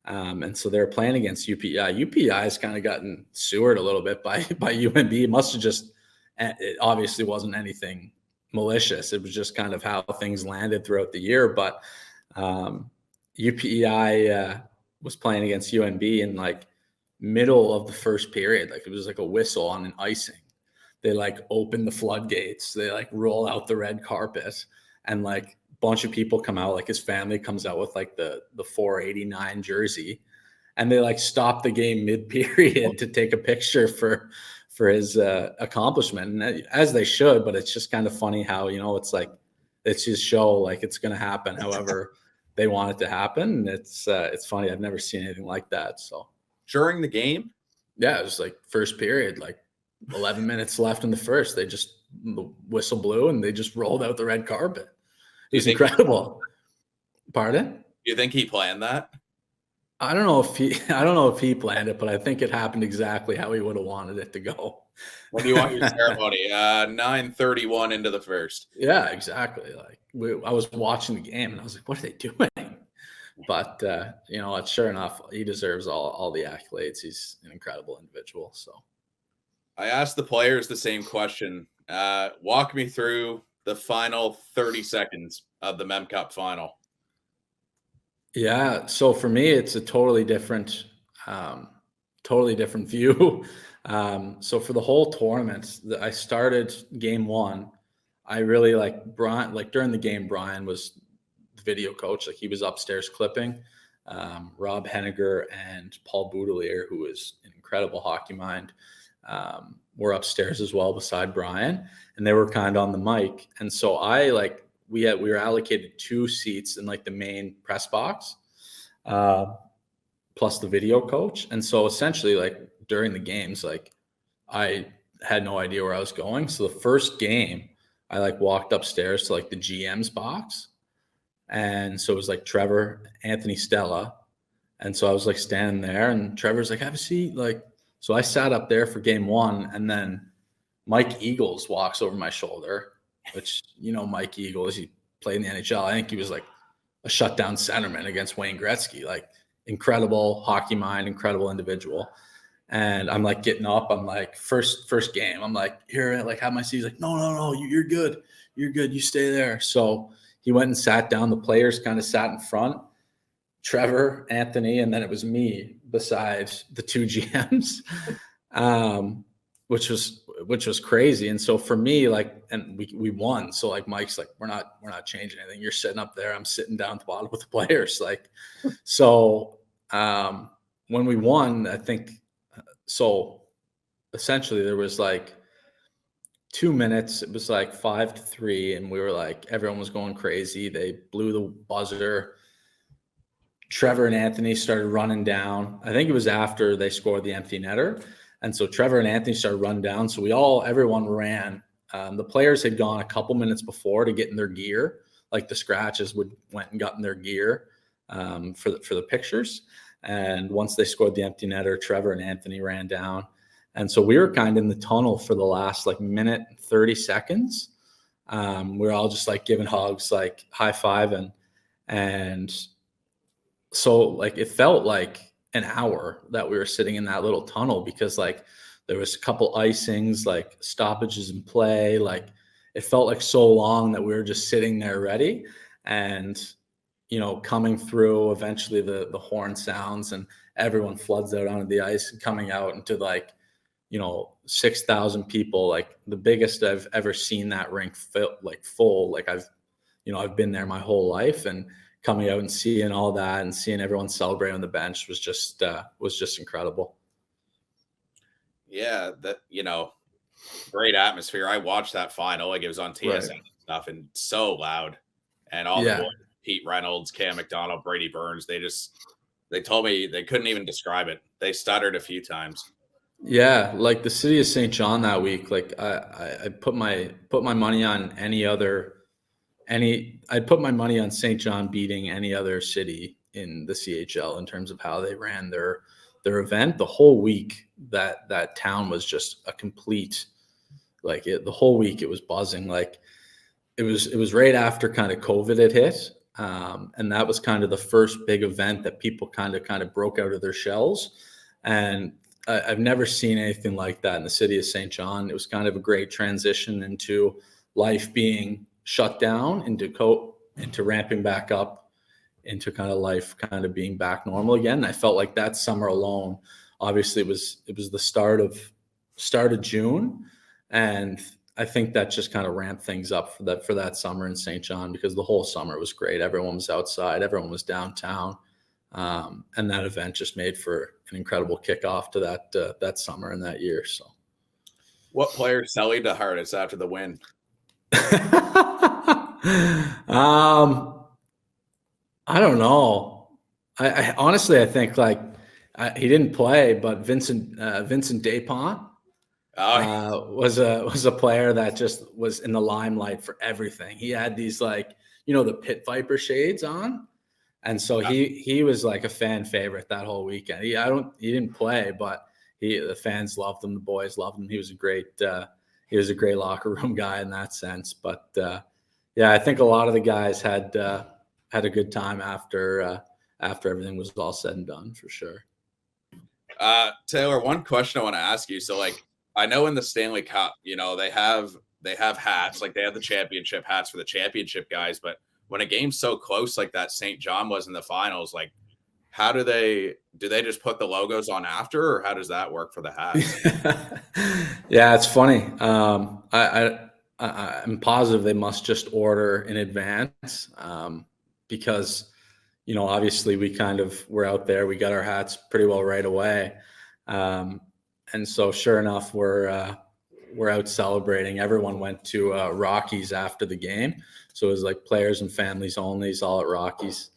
And so they're playing against UPI. UPI has kind of gotten sewered a little bit by UNB. It must have just, it obviously wasn't anything malicious. It was just kind of how things landed throughout the year. But UPI was playing against UNB in like middle of the first period. Like it was like a whistle on an icing. They like open the floodgates. They like roll out the red carpet, and like bunch of people come out. Like his family comes out with like the 489 jersey, and they like stop the game mid-period to take a picture for his accomplishment, and as they should. But it's just kind of funny how, you know, it's like it's just show like it's going to happen however they want it to happen. It's funny. I've never seen anything like that. So during the game, yeah, it was like first period, like 11 minutes left in the first. They just, the whistle blew and they just rolled out the red carpet. It was incredible. Pardon? You think he planned that? I don't know if he planned it, but I think it happened exactly how he would have wanted it to go. When you want your ceremony, 9:31 into the first. Yeah, exactly. Like I was watching the game and I was like, what are they doing? But you know, sure enough, he deserves all the accolades. He's an incredible individual. So I asked the players the same question. Walk me through the final 30 seconds of the Mem Cup final. Yeah, so for me, it's a totally different view. So for the whole tournament, I started game one. I really like Brian. Like during the game, Brian was the video coach. Like he was upstairs clipping. Rob Henniger and Paul Boudelier, who is an incredible hockey mind, were upstairs as well beside Brian, and they were kind of on the mic. And so we were allocated 2 seats in like the main press box, plus the video coach. And so essentially, like during the games, like I had no idea where I was going. So the first game, I like walked upstairs to like the GM's box. And so it was like Trevor, Anthony, Stella. And so I was like standing there, and Trevor's like, have a seat. Like, so I sat up there for game one, and then Mike Eagles walks over my shoulder, which, you know, Mike Eagles, he played in the NHL. I think he was like a shutdown centerman against Wayne Gretzky, like incredible hockey mind, incredible individual. And I'm like getting up, I'm like, first game, I'm like, here, like have my seat. He's like, no, you're good. You're good. You stay there. So he went and sat down. The players kind of sat in front, Trevor, Anthony, and then it was me beside the 2 GMs, which was crazy. And so for me, like, and we won. So like Mike's like, we're not changing anything. You're sitting up there. I'm sitting down at the bottom with the players. Like, so when we won, I think, so essentially there was like 2 minutes. It was like 5-3, and we were like, everyone was going crazy. They blew the buzzer. Trevor and Anthony started running down. I think it was after they scored the empty netter. And so Trevor and Anthony started running down. So everyone ran. The players had gone a couple minutes before to get in their gear. Like the scratches went and got in their gear for the pictures. And once they scored the empty netter, Trevor and Anthony ran down. And so we were kind of in the tunnel for the last like minute and 30 seconds. We were all just like giving hugs, like high-fiving. And so like it felt like an hour that we were sitting in that little tunnel, because like there was a couple icings, like stoppages in play. Like it felt like so long that we were just sitting there ready. And, you know, coming through, eventually the horn sounds and everyone floods out onto the ice, and coming out into like, you know, 6,000 people, like the biggest I've ever seen that rink full. Like I've been there my whole life, and coming out and seeing all that and seeing everyone celebrate on the bench was just incredible. Yeah, that, you know, great atmosphere. I watched that final, like it was on TSN Right. and stuff, and so loud. And all the boys, Pete Reynolds, Cam McDonald, Brady Burns, they told me they couldn't even describe it. They stuttered a few times. Yeah, like the city of St. John that week, like I put my money on I'd put my money on St. John beating any other city in the CHL in terms of how they ran their their event, the whole week that town was just a complete, like the whole week it was buzzing. Like it was right after kind of COVID had hit. And that was kind of the first big event that people kind of broke out of their shells. And I've never seen anything like that in the city of St. John. It was kind of a great transition into life being shut down into ramping back up into kind of life kind of being back normal again. I felt like that summer alone, obviously it was the start of June. And I think that just kind of ramped things up for that summer in St. John, because the whole summer was great. Everyone was outside, everyone was downtown. And that event just made for an incredible kickoff to that summer and that year. So what player sell you the hardest after the win? I don't know. I honestly, I think he didn't play, but Vincent Despont was a player that just was in the limelight for everything. He had these the pit viper shades on, and so he was like a fan favorite that whole weekend. He didn't play, but the fans loved him, the boys loved him. He was a great locker room guy in that sense. But I think a lot of the guys had a good time after everything was all said and done, for sure. Taylor, one question I want to ask you. So I know in the Stanley Cup, they have hats, like they have the championship hats for the championship guys, but when a game's so close like that St. John was in the finals, like how do they just put the logos on after, or how does that work for the hats? Yeah, it's funny. I'm positive they must just order in advance, because obviously we we're out there, we got our hats pretty well right away. And so sure enough, we're out celebrating. Everyone went to Rockies after the game. So it was like players and families only, all at Rockies.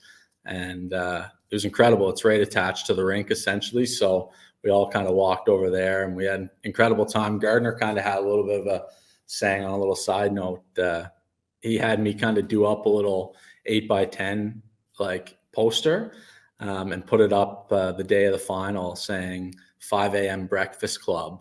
And it was incredible. It's right attached to the rink, essentially. So we all kind of walked over there and we had an incredible time. Gardner kind of had a little bit of a saying on a little side note. He had me kind of do up a little 8x10 poster and put it up the day of the final saying 5 a.m. Breakfast Club,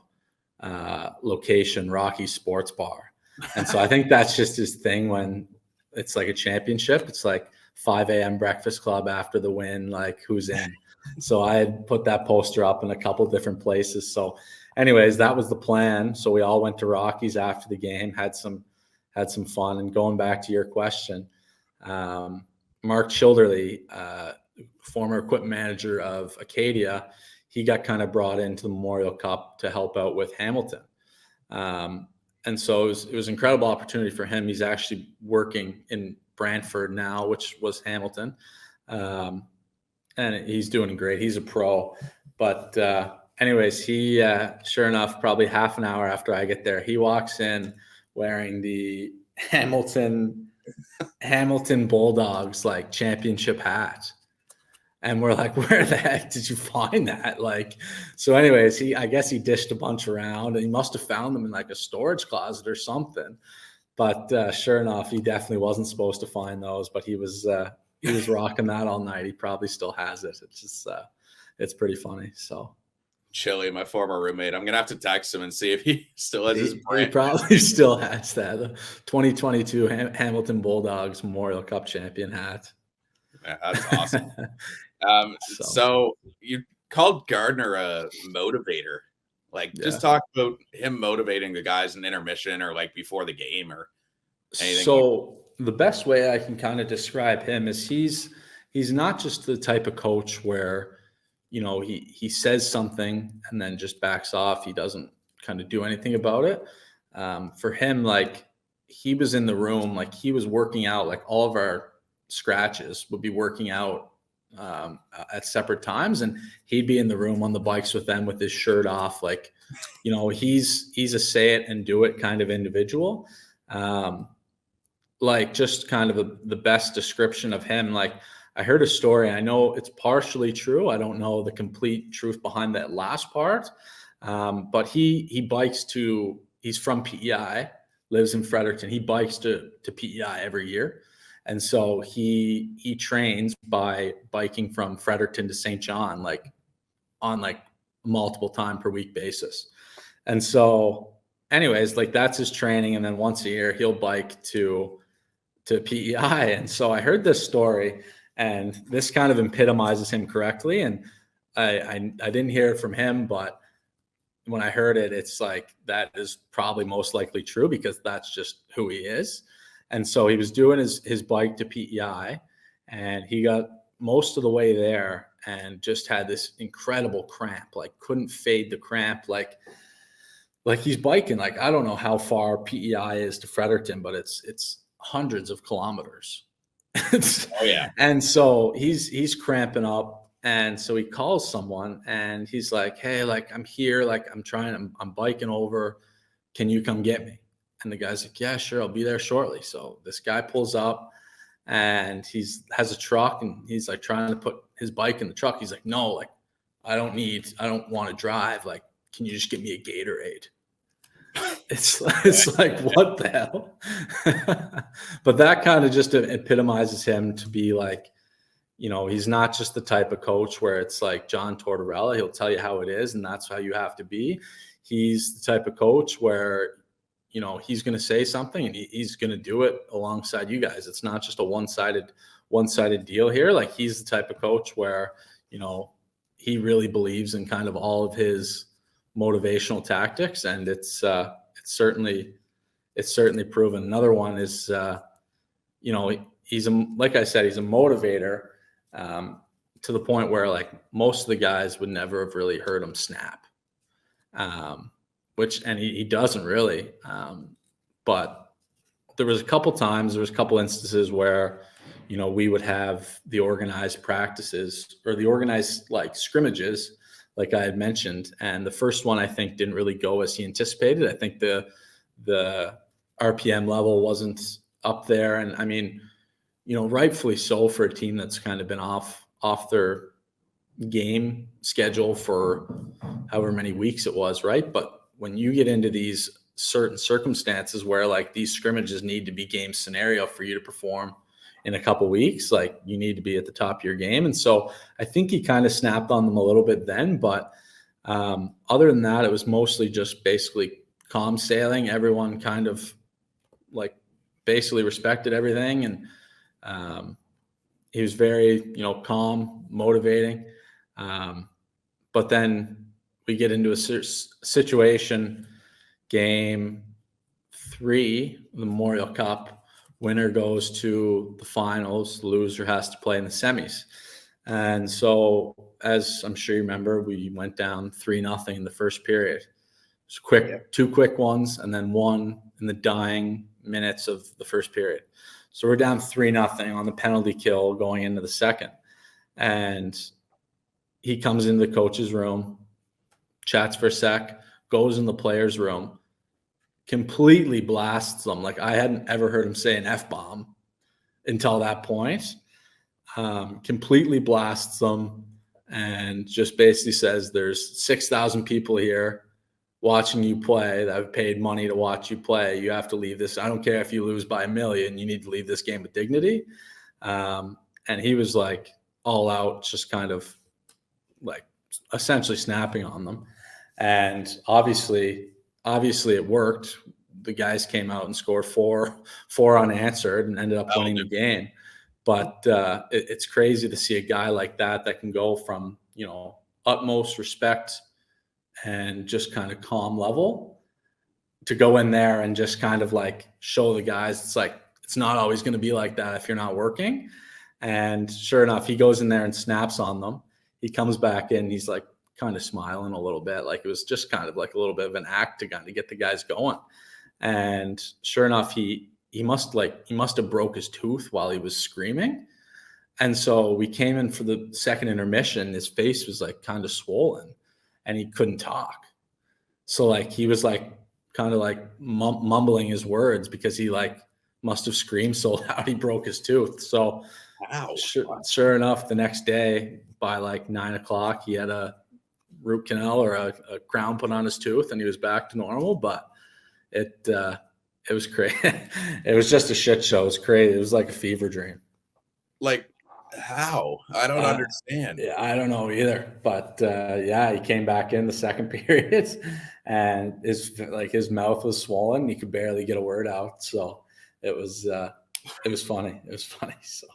location Rocky Sports Bar. And so I think that's just his thing when it's like a championship. It's like 5 a.m. Breakfast Club after the win, who's in. So I had put that poster up in a couple different places. So anyways, that was the plan. So we all went to Rockies after the game, had some fun. And going back to your question, Mark Childerley, former equipment manager of Acadia, he got kind of brought into the Memorial Cup to help out with Hamilton. And so it was an incredible opportunity for him. He's actually working in Brantford now, which was Hamilton. And he's doing great. He's a pro. But anyways, he, sure enough, probably half an hour after I get there, he walks in wearing the Hamilton Bulldogs championship hat. And we're like, where the heck did you find that? So anyways, I guess he dished a bunch around and he must have found them in a storage closet or something. But sure enough, he definitely wasn't supposed to find those, but he was rocking that all night. He probably still has it. It's just, it's pretty funny. So Chili, my former roommate, I'm going to have to text him and see if he still has his brand. He probably still has that. The 2022 Hamilton Bulldogs Memorial Cup champion hat. Yeah, that's awesome. So you called Gardner a motivator. Just talk about him motivating the guys in intermission or before the game or anything. So the best way I can kind of describe him is he's not just the type of coach where, he says something and then just backs off. He doesn't kind of do anything about it. For him, he was in the room, he was working out, all of our scratches would be working out at separate times, and he'd be in the room on the bikes with them with his shirt off. He's a say it and do it kind of individual. Just kind of the best description of him. I heard a story. I know it's partially true. I don't know the complete truth behind that last part. But he bikes he's from PEI, lives in Fredericton. He bikes to PEI every year. And so he trains by biking from Fredericton to St. John, on like multiple time per week basis. And so anyways, like that's his training. And then once a year he'll bike to PEI. And so I heard this story, and this kind of epitomizes him correctly. And I didn't hear it from him, but when I heard it, it's like, that is probably most likely true, because that's just who he is. And so he was doing his bike to PEI, and he got most of the way there and just had this incredible cramp, like couldn't fade the cramp. Like he's biking, like, I don't know how far PEI is to Fredericton, but it's hundreds of kilometers. Oh yeah. And so he's cramping up. And so he calls someone, and he's like, hey, like, I'm here, like, I'm biking over. Can you come get me? And the guy's like, yeah, sure, I'll be there shortly. So this guy pulls up, and has a truck, and he's like trying to put his bike in the truck. He's like, no, like, I don't want to drive. Like, can you just get me a Gatorade? It's like, what the hell? But that kind of just epitomizes him to be like, you know, he's not just the type of coach where it's like John Tortorella. He'll tell you how it is, and that's how you have to be. He's the type of coach where, you know, he's going to say something, and he's going to do it alongside you guys. It's not just a one-sided deal here. Like, he's the type of coach where, you know, he really believes in kind of all of his motivational tactics, and it's certainly proven. Another one is, you know, like I said, he's a motivator, to the point where, like, most of the guys would never have really heard him snap, and he doesn't really. But there was a couple instances where, you know, we would have the organized practices, or the organized like scrimmages, like I had mentioned. And the first one, I think, didn't really go as he anticipated. I think the RPM level wasn't up there. And I mean, you know, rightfully so for a team that's kind of been off their game schedule for however many weeks it was, right? But when you get into these certain circumstances where, like, these scrimmages need to be game scenario for you to perform in a couple weeks, like, you need to be at the top of your game. And so I think he kind of snapped on them a little bit then, but other than that, it was mostly just basically calm sailing. Everyone kind of like basically respected everything. And he was very, you know, calm, motivating. But then we get into a situation, game 3, the Memorial Cup. Winner goes to the finals. The loser has to play in the semis. And so, as I'm sure you remember, we went down 3-0 in the first period. It was quick, yeah. 2 quick ones, and then 1 in the dying minutes of the first period. So we're down 3-0 on the penalty kill going into the second. And he comes into the coach's room, chats for a sec, goes in the player's room, completely blasts them. Like, I hadn't ever heard him say an F-bomb until that point. Completely blasts them and just basically says, there's 6,000 people here watching you play that have paid money to watch you play. You have to leave this. I don't care if you lose by 1 million, you need to leave this game with dignity. And he was like all out, just kind of like essentially snapping on them. And obviously it worked. The guys came out and scored four unanswered and ended up winning the game. But it's crazy to see a guy like that can go from, you know, utmost respect and just kind of calm level to go in there and just kind of like show the guys it's like, it's not always going to be like that if you're not working. And sure enough, he goes in there and snaps on them. He comes back in, he's like kind of smiling a little bit, like it was just kind of like a little bit of an act to kind of get the guys going. And sure enough, he must have broke his tooth while he was screaming. And so we came in for the second intermission. His face was like kind of swollen and he couldn't talk. So like he was like kind of like mumbling his words because he like must have screamed so loud he broke his tooth. So wow. Sure enough, the next day by like 9 o'clock, he had a root canal or a crown put on his tooth and he was back to normal. But it was crazy. It was just a shit show. It was crazy. It was like a fever dream. Like, How? I don't understand. Yeah, I don't know either, but yeah, he came back in the second period, and his mouth was swollen. He could barely get a word out. So it was funny. It was funny. So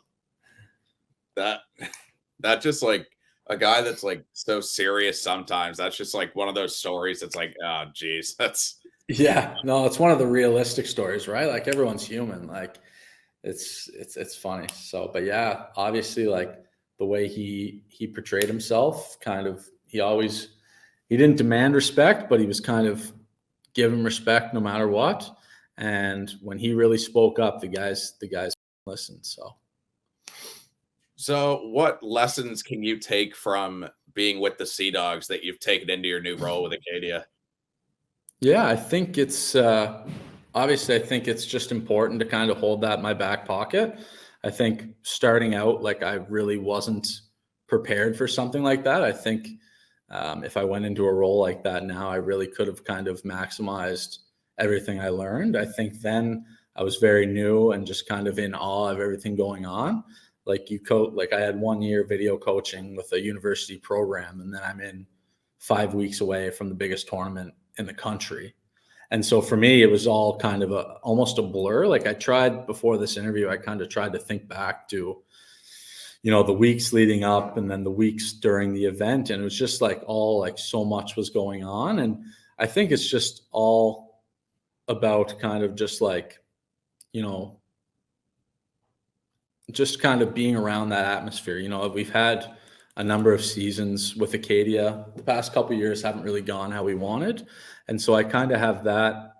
That just like a guy that's like so serious sometimes. That's just like one of those stories that's like, oh geez, that's yeah, no, it's one of the realistic stories, right? Like everyone's human. Like it's funny. So, but yeah, obviously, like the way he portrayed himself, kind of, he didn't demand respect, but he was kind of giving respect no matter what. And when he really spoke up, the guys listened. so what lessons can you take from being with the Sea Dogs that you've taken into your new role with Acadia? Yeah, I think it's obviously, I think it's just important to kind of hold that in my back pocket. I think starting out, like, I really wasn't prepared for something like that. I think if I went into a role like that now, I really could have kind of maximized everything I learned. I think then I was very new and just kind of in awe of everything going on. Like like I had 1 year video coaching with a university program, and then I'm in 5 weeks away from the biggest tournament in the country. And so for me, it was all kind of almost a blur. Like I tried before this interview, I kind of tried to think back to, the weeks leading up and then the weeks during the event. And it was just like so much was going on. And I think it's just all about kind of just like, just kind of being around that atmosphere. We've had a number of seasons with Acadia. The past couple of years haven't really gone how we wanted. And so I kind of have that,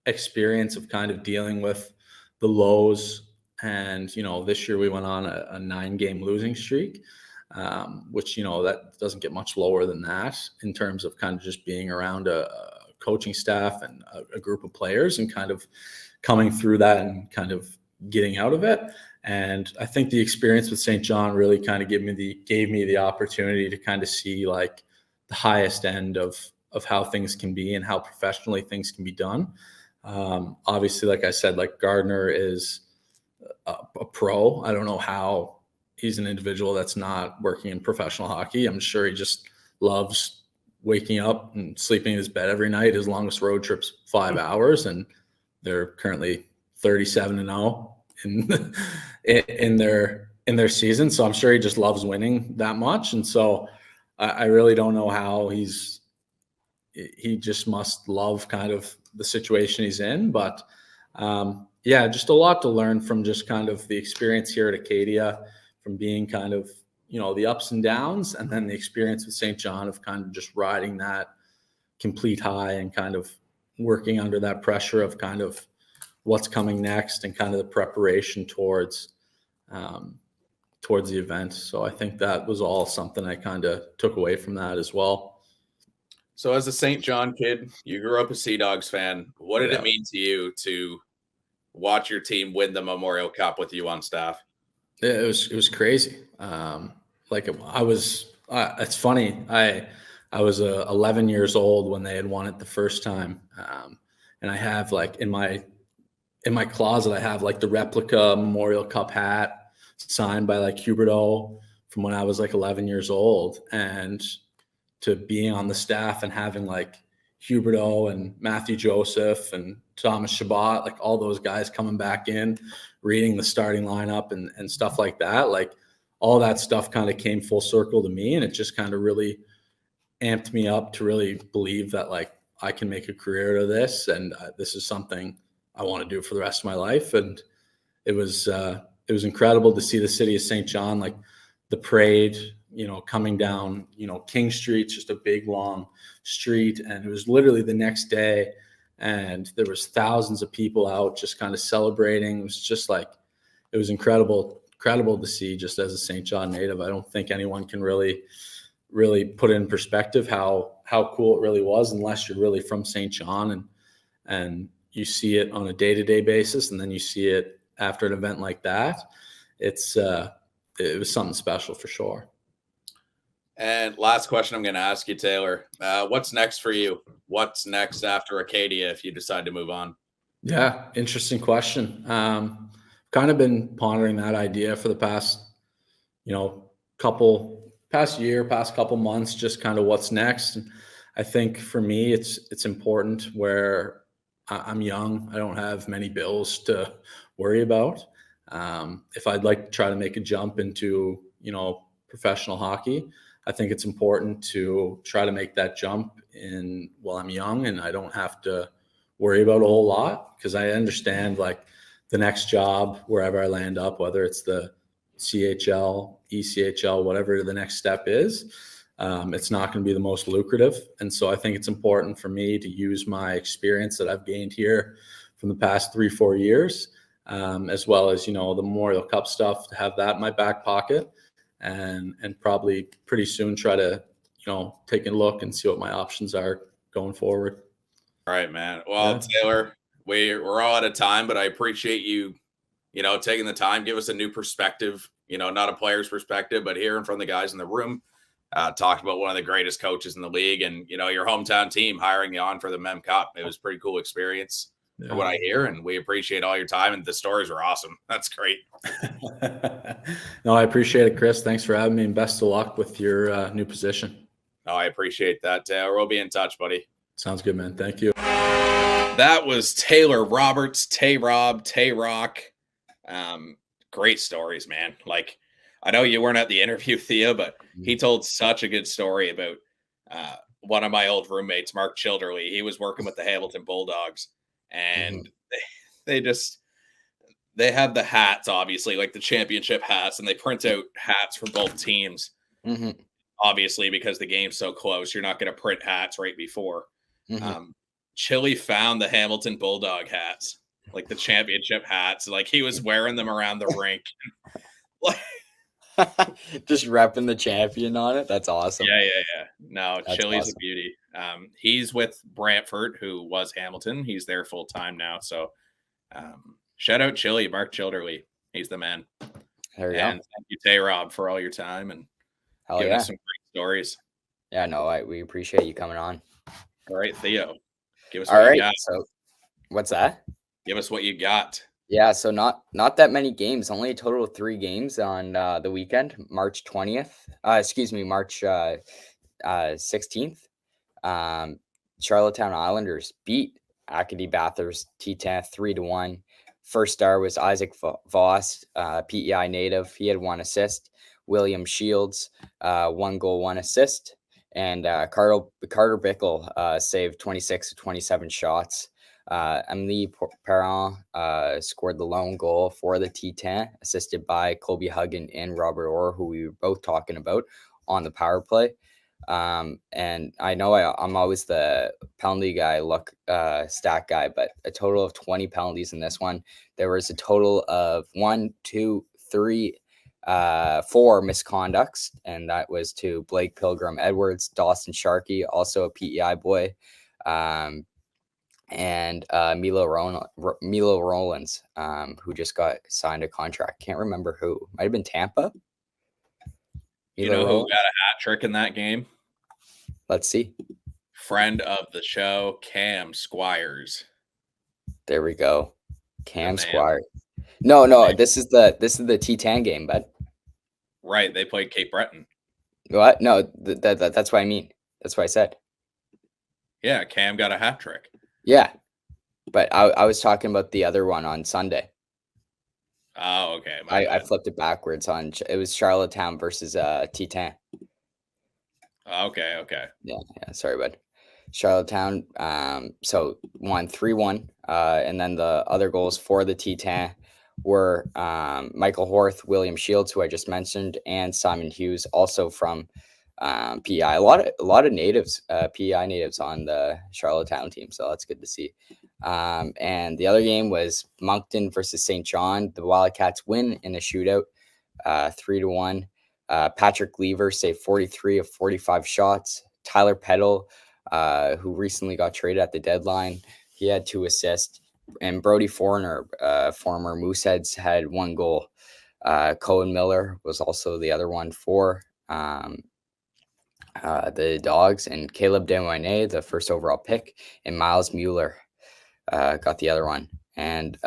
experience of kind of dealing with the lows. And, this year we went on a 9-game losing streak, which, that doesn't get much lower than that in terms of kind of just being around a coaching staff and a group of players and kind of coming through that and kind of getting out of it. And I think the experience with St. John really kind of gave me the opportunity to kind of see like the highest end of how things can be and how professionally things can be done. Obviously, like I said, like Gardner is a pro. I don't know how he's an individual that's not working in professional hockey. I'm sure he just loves waking up and sleeping in his bed every night. His longest road trip's 5 hours, and they're currently 37-0 in their season. So I'm sure he just loves winning that much. And so I really don't know how he just must love kind of the situation he's in. But yeah, just a lot to learn from just kind of the experience here at Acadia, from being kind of, the ups and downs, and then the experience with St. John of kind of just riding that complete high and kind of working under that pressure of kind of what's coming next and kind of the preparation towards the event. So I think that was all something I kind of took away from that as well. So as a St. John kid, you grew up a Sea Dogs fan. What did it mean to you to watch your team win the Memorial Cup with you on staff? It was crazy. Like I was, it's funny. I was 11 years old when they had won it the first time. And I have like in my closet, I have like the replica Memorial Cup hat signed by like Huberto from when I was like 11 years old. And to being on the staff and having like Huberto and Matthew Joseph and Thomas Shabbat, like all those guys coming back in, reading the starting lineup and stuff like that, like all that stuff kind of came full circle to me. And it just kind of really amped me up to really believe that like I can make a career out of this. And this is something I want to do for the rest of my life. And it was incredible to see the city of St. John, like the parade, coming down, King Street, just a big long street. And it was literally the next day, and there was thousands of people out just kind of celebrating. It was just like, it was incredible to see just as a St. John native. I don't think anyone can really put in perspective how cool it really was unless you're really from St. John and you see it on a day-to-day basis, and then you see it after an event like that. It was something special for sure. And last question I'm going to ask you, Taylor. What's next for you? What's next after Acadia if you decide to move on? Yeah, interesting question. kind of been pondering that idea for the past, past couple months, just kind of what's next. And I think for me, it's important where I'm young. I don't have many bills to worry about. If I'd like to try to make a jump into, professional hockey, I think it's important to try to make that jump while I'm young and I don't have to worry about a whole lot, because I understand like the next job, wherever I land up, whether it's the CHL, ECHL, whatever the next step is, it's not going to be the most lucrative. And so I think it's important for me to use my experience that I've gained here from the past 3-4 years, as well as, the Memorial Cup stuff, to have that in my back pocket and probably pretty soon try to, take a look and see what my options are going forward. All right, man. Well, yeah. Taylor, we're all out of time, but I appreciate you, taking the time, give us a new perspective, not a player's perspective, but hearing from the guys in the room, talk about one of the greatest coaches in the league and, your hometown team hiring you on for the Mem Cup. It was a pretty cool experience for what I hear, and we appreciate all your time, and the stories were awesome. That's great. No, I appreciate it, Chris. Thanks for having me, and best of luck with your new position. Oh, I appreciate that, Taylor. We'll be in touch, buddy. Sounds good, man. Thank you. That was Taylor Roberts, Tay Rob, Tay Rock. Great stories, man. Like, I know you weren't at the interview, Thea, but he told such a good story about one of my old roommates, Mark Childerley. He was working with the Hamilton Bulldogs, and they have the hats, obviously, like the championship hats, and they print out hats for both teams. Obviously, because the game's so close, you're not going to print hats right before. Chili found the Hamilton Bulldog hats, like the championship hats. Like, he was wearing them around the rink. Just repping the champion on it. That's awesome. Yeah. No, That's Chili's awesome. a beauty. He's with Brantford, who was Hamilton. He's there full time now. So shout out Chili, Mark Childerley. He's the man. There you go. Thank you, Tay Rob, for all your time and giving us some great stories. Yeah, no, we appreciate you coming on. All right, Theo. Give us what you got. So what's that? Give us what you got. Yeah, so not that many games, only a total of 3 games on the weekend, March 20th. March 16th. Charlottetown Islanders beat Acadia Bathurst T10 3-1. First star was Isaac Voss, PEI native. He had 1 assist. William Shields, 1 goal, 1 assist. And Carter Bickle saved 26 of 27 shots. Emily Perron scored the lone goal for the T10, assisted by Colby Huggan and Robert Orr, who we were both talking about on the power play. And I know I'm always the penalty guy, stat guy, but a total of 20 penalties in this one. There was a total of 4 misconducts, and that was to Blake Pilgrim Edwards, Dawson Sharkey, also a PEI boy, and Milo Rollins, who just got signed a contract. Can't remember who. Might have been Tampa. You know who got a hat trick in that game? Let's see. Friend of the show, Cam Squires. There we go. Cam Squires. No, this is the T10 game, bud. Right, they played Cape Breton. What? No, that's what I mean. That's what I said. Yeah, Cam got a hat trick. Yeah, but I was talking about the other one on Sunday. Oh, okay. I flipped it backwards. It was Charlottetown versus T10. Okay. Yeah. Sorry, bud. Charlottetown. So won 3-1. And then the other goals for the T10 were Michael Horth, William Shields, who I just mentioned, and Simon Hughes, also from PEI. A lot of natives, PEI natives on the Charlottetown team, so that's good to see. And the other game was Moncton versus St. John. The Wildcats win in a shootout, 3-1. Patrick Lever saved 43 of 45 shots. Tyler Peddle, who recently got traded at the deadline, he had 2 assists. And Brody Foreigner, former Mooseheads, had 1 goal. Cohen Miller was also the other one for the Dogs, and Caleb Desmoines, the first overall pick, and Miles Mueller got the other one. And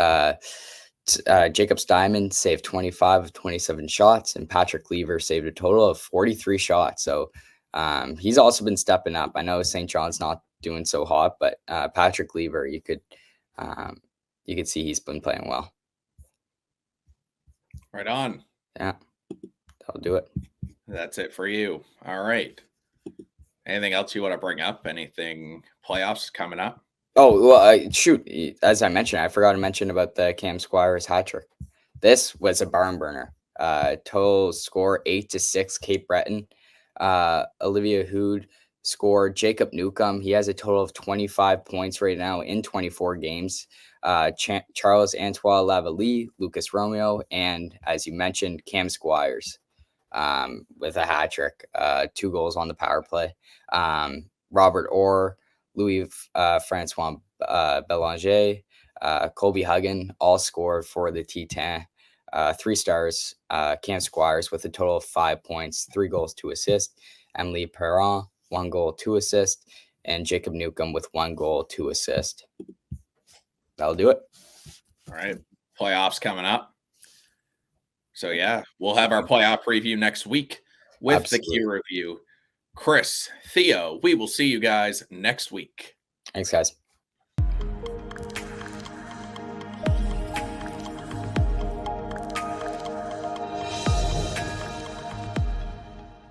Jacob Steinman saved 25 of 27 shots, and Patrick Lever saved a total of 43 shots. So he's also been stepping up. I know St. John's not doing so hot, but Patrick Lever, you could see he's been playing well. Right on. Yeah, that'll do it. That's it for you. All right. Anything else you want to bring up? Anything playoffs coming up? Oh, well, shoot. As I mentioned, I forgot to mention about the Cam Squires hat trick. This was a barn burner. Total score 8-6, Cape Breton. Olivia Hood scored. Jacob Newcomb, he has a total of 25 points right now in 24 games. Charles Antoine Lavallée, Lucas Romeo, and as you mentioned, Cam Squires with a hat trick, 2 goals on the power play. Robert Orr, Louis Francois Belanger, Colby Huggan all scored for the Titan. 3 stars. Cam Squires with a total of 5 points, 3 goals, 2 assists. Emily Perron, 1 goal, 2 assists. And Jacob Newcomb with 1 goal, 2 assists. That'll do it. All right. Playoffs coming up. So, yeah, we'll have our playoff preview next week with the Q review. Chris, Theo, we will see you guys next week. Thanks, guys.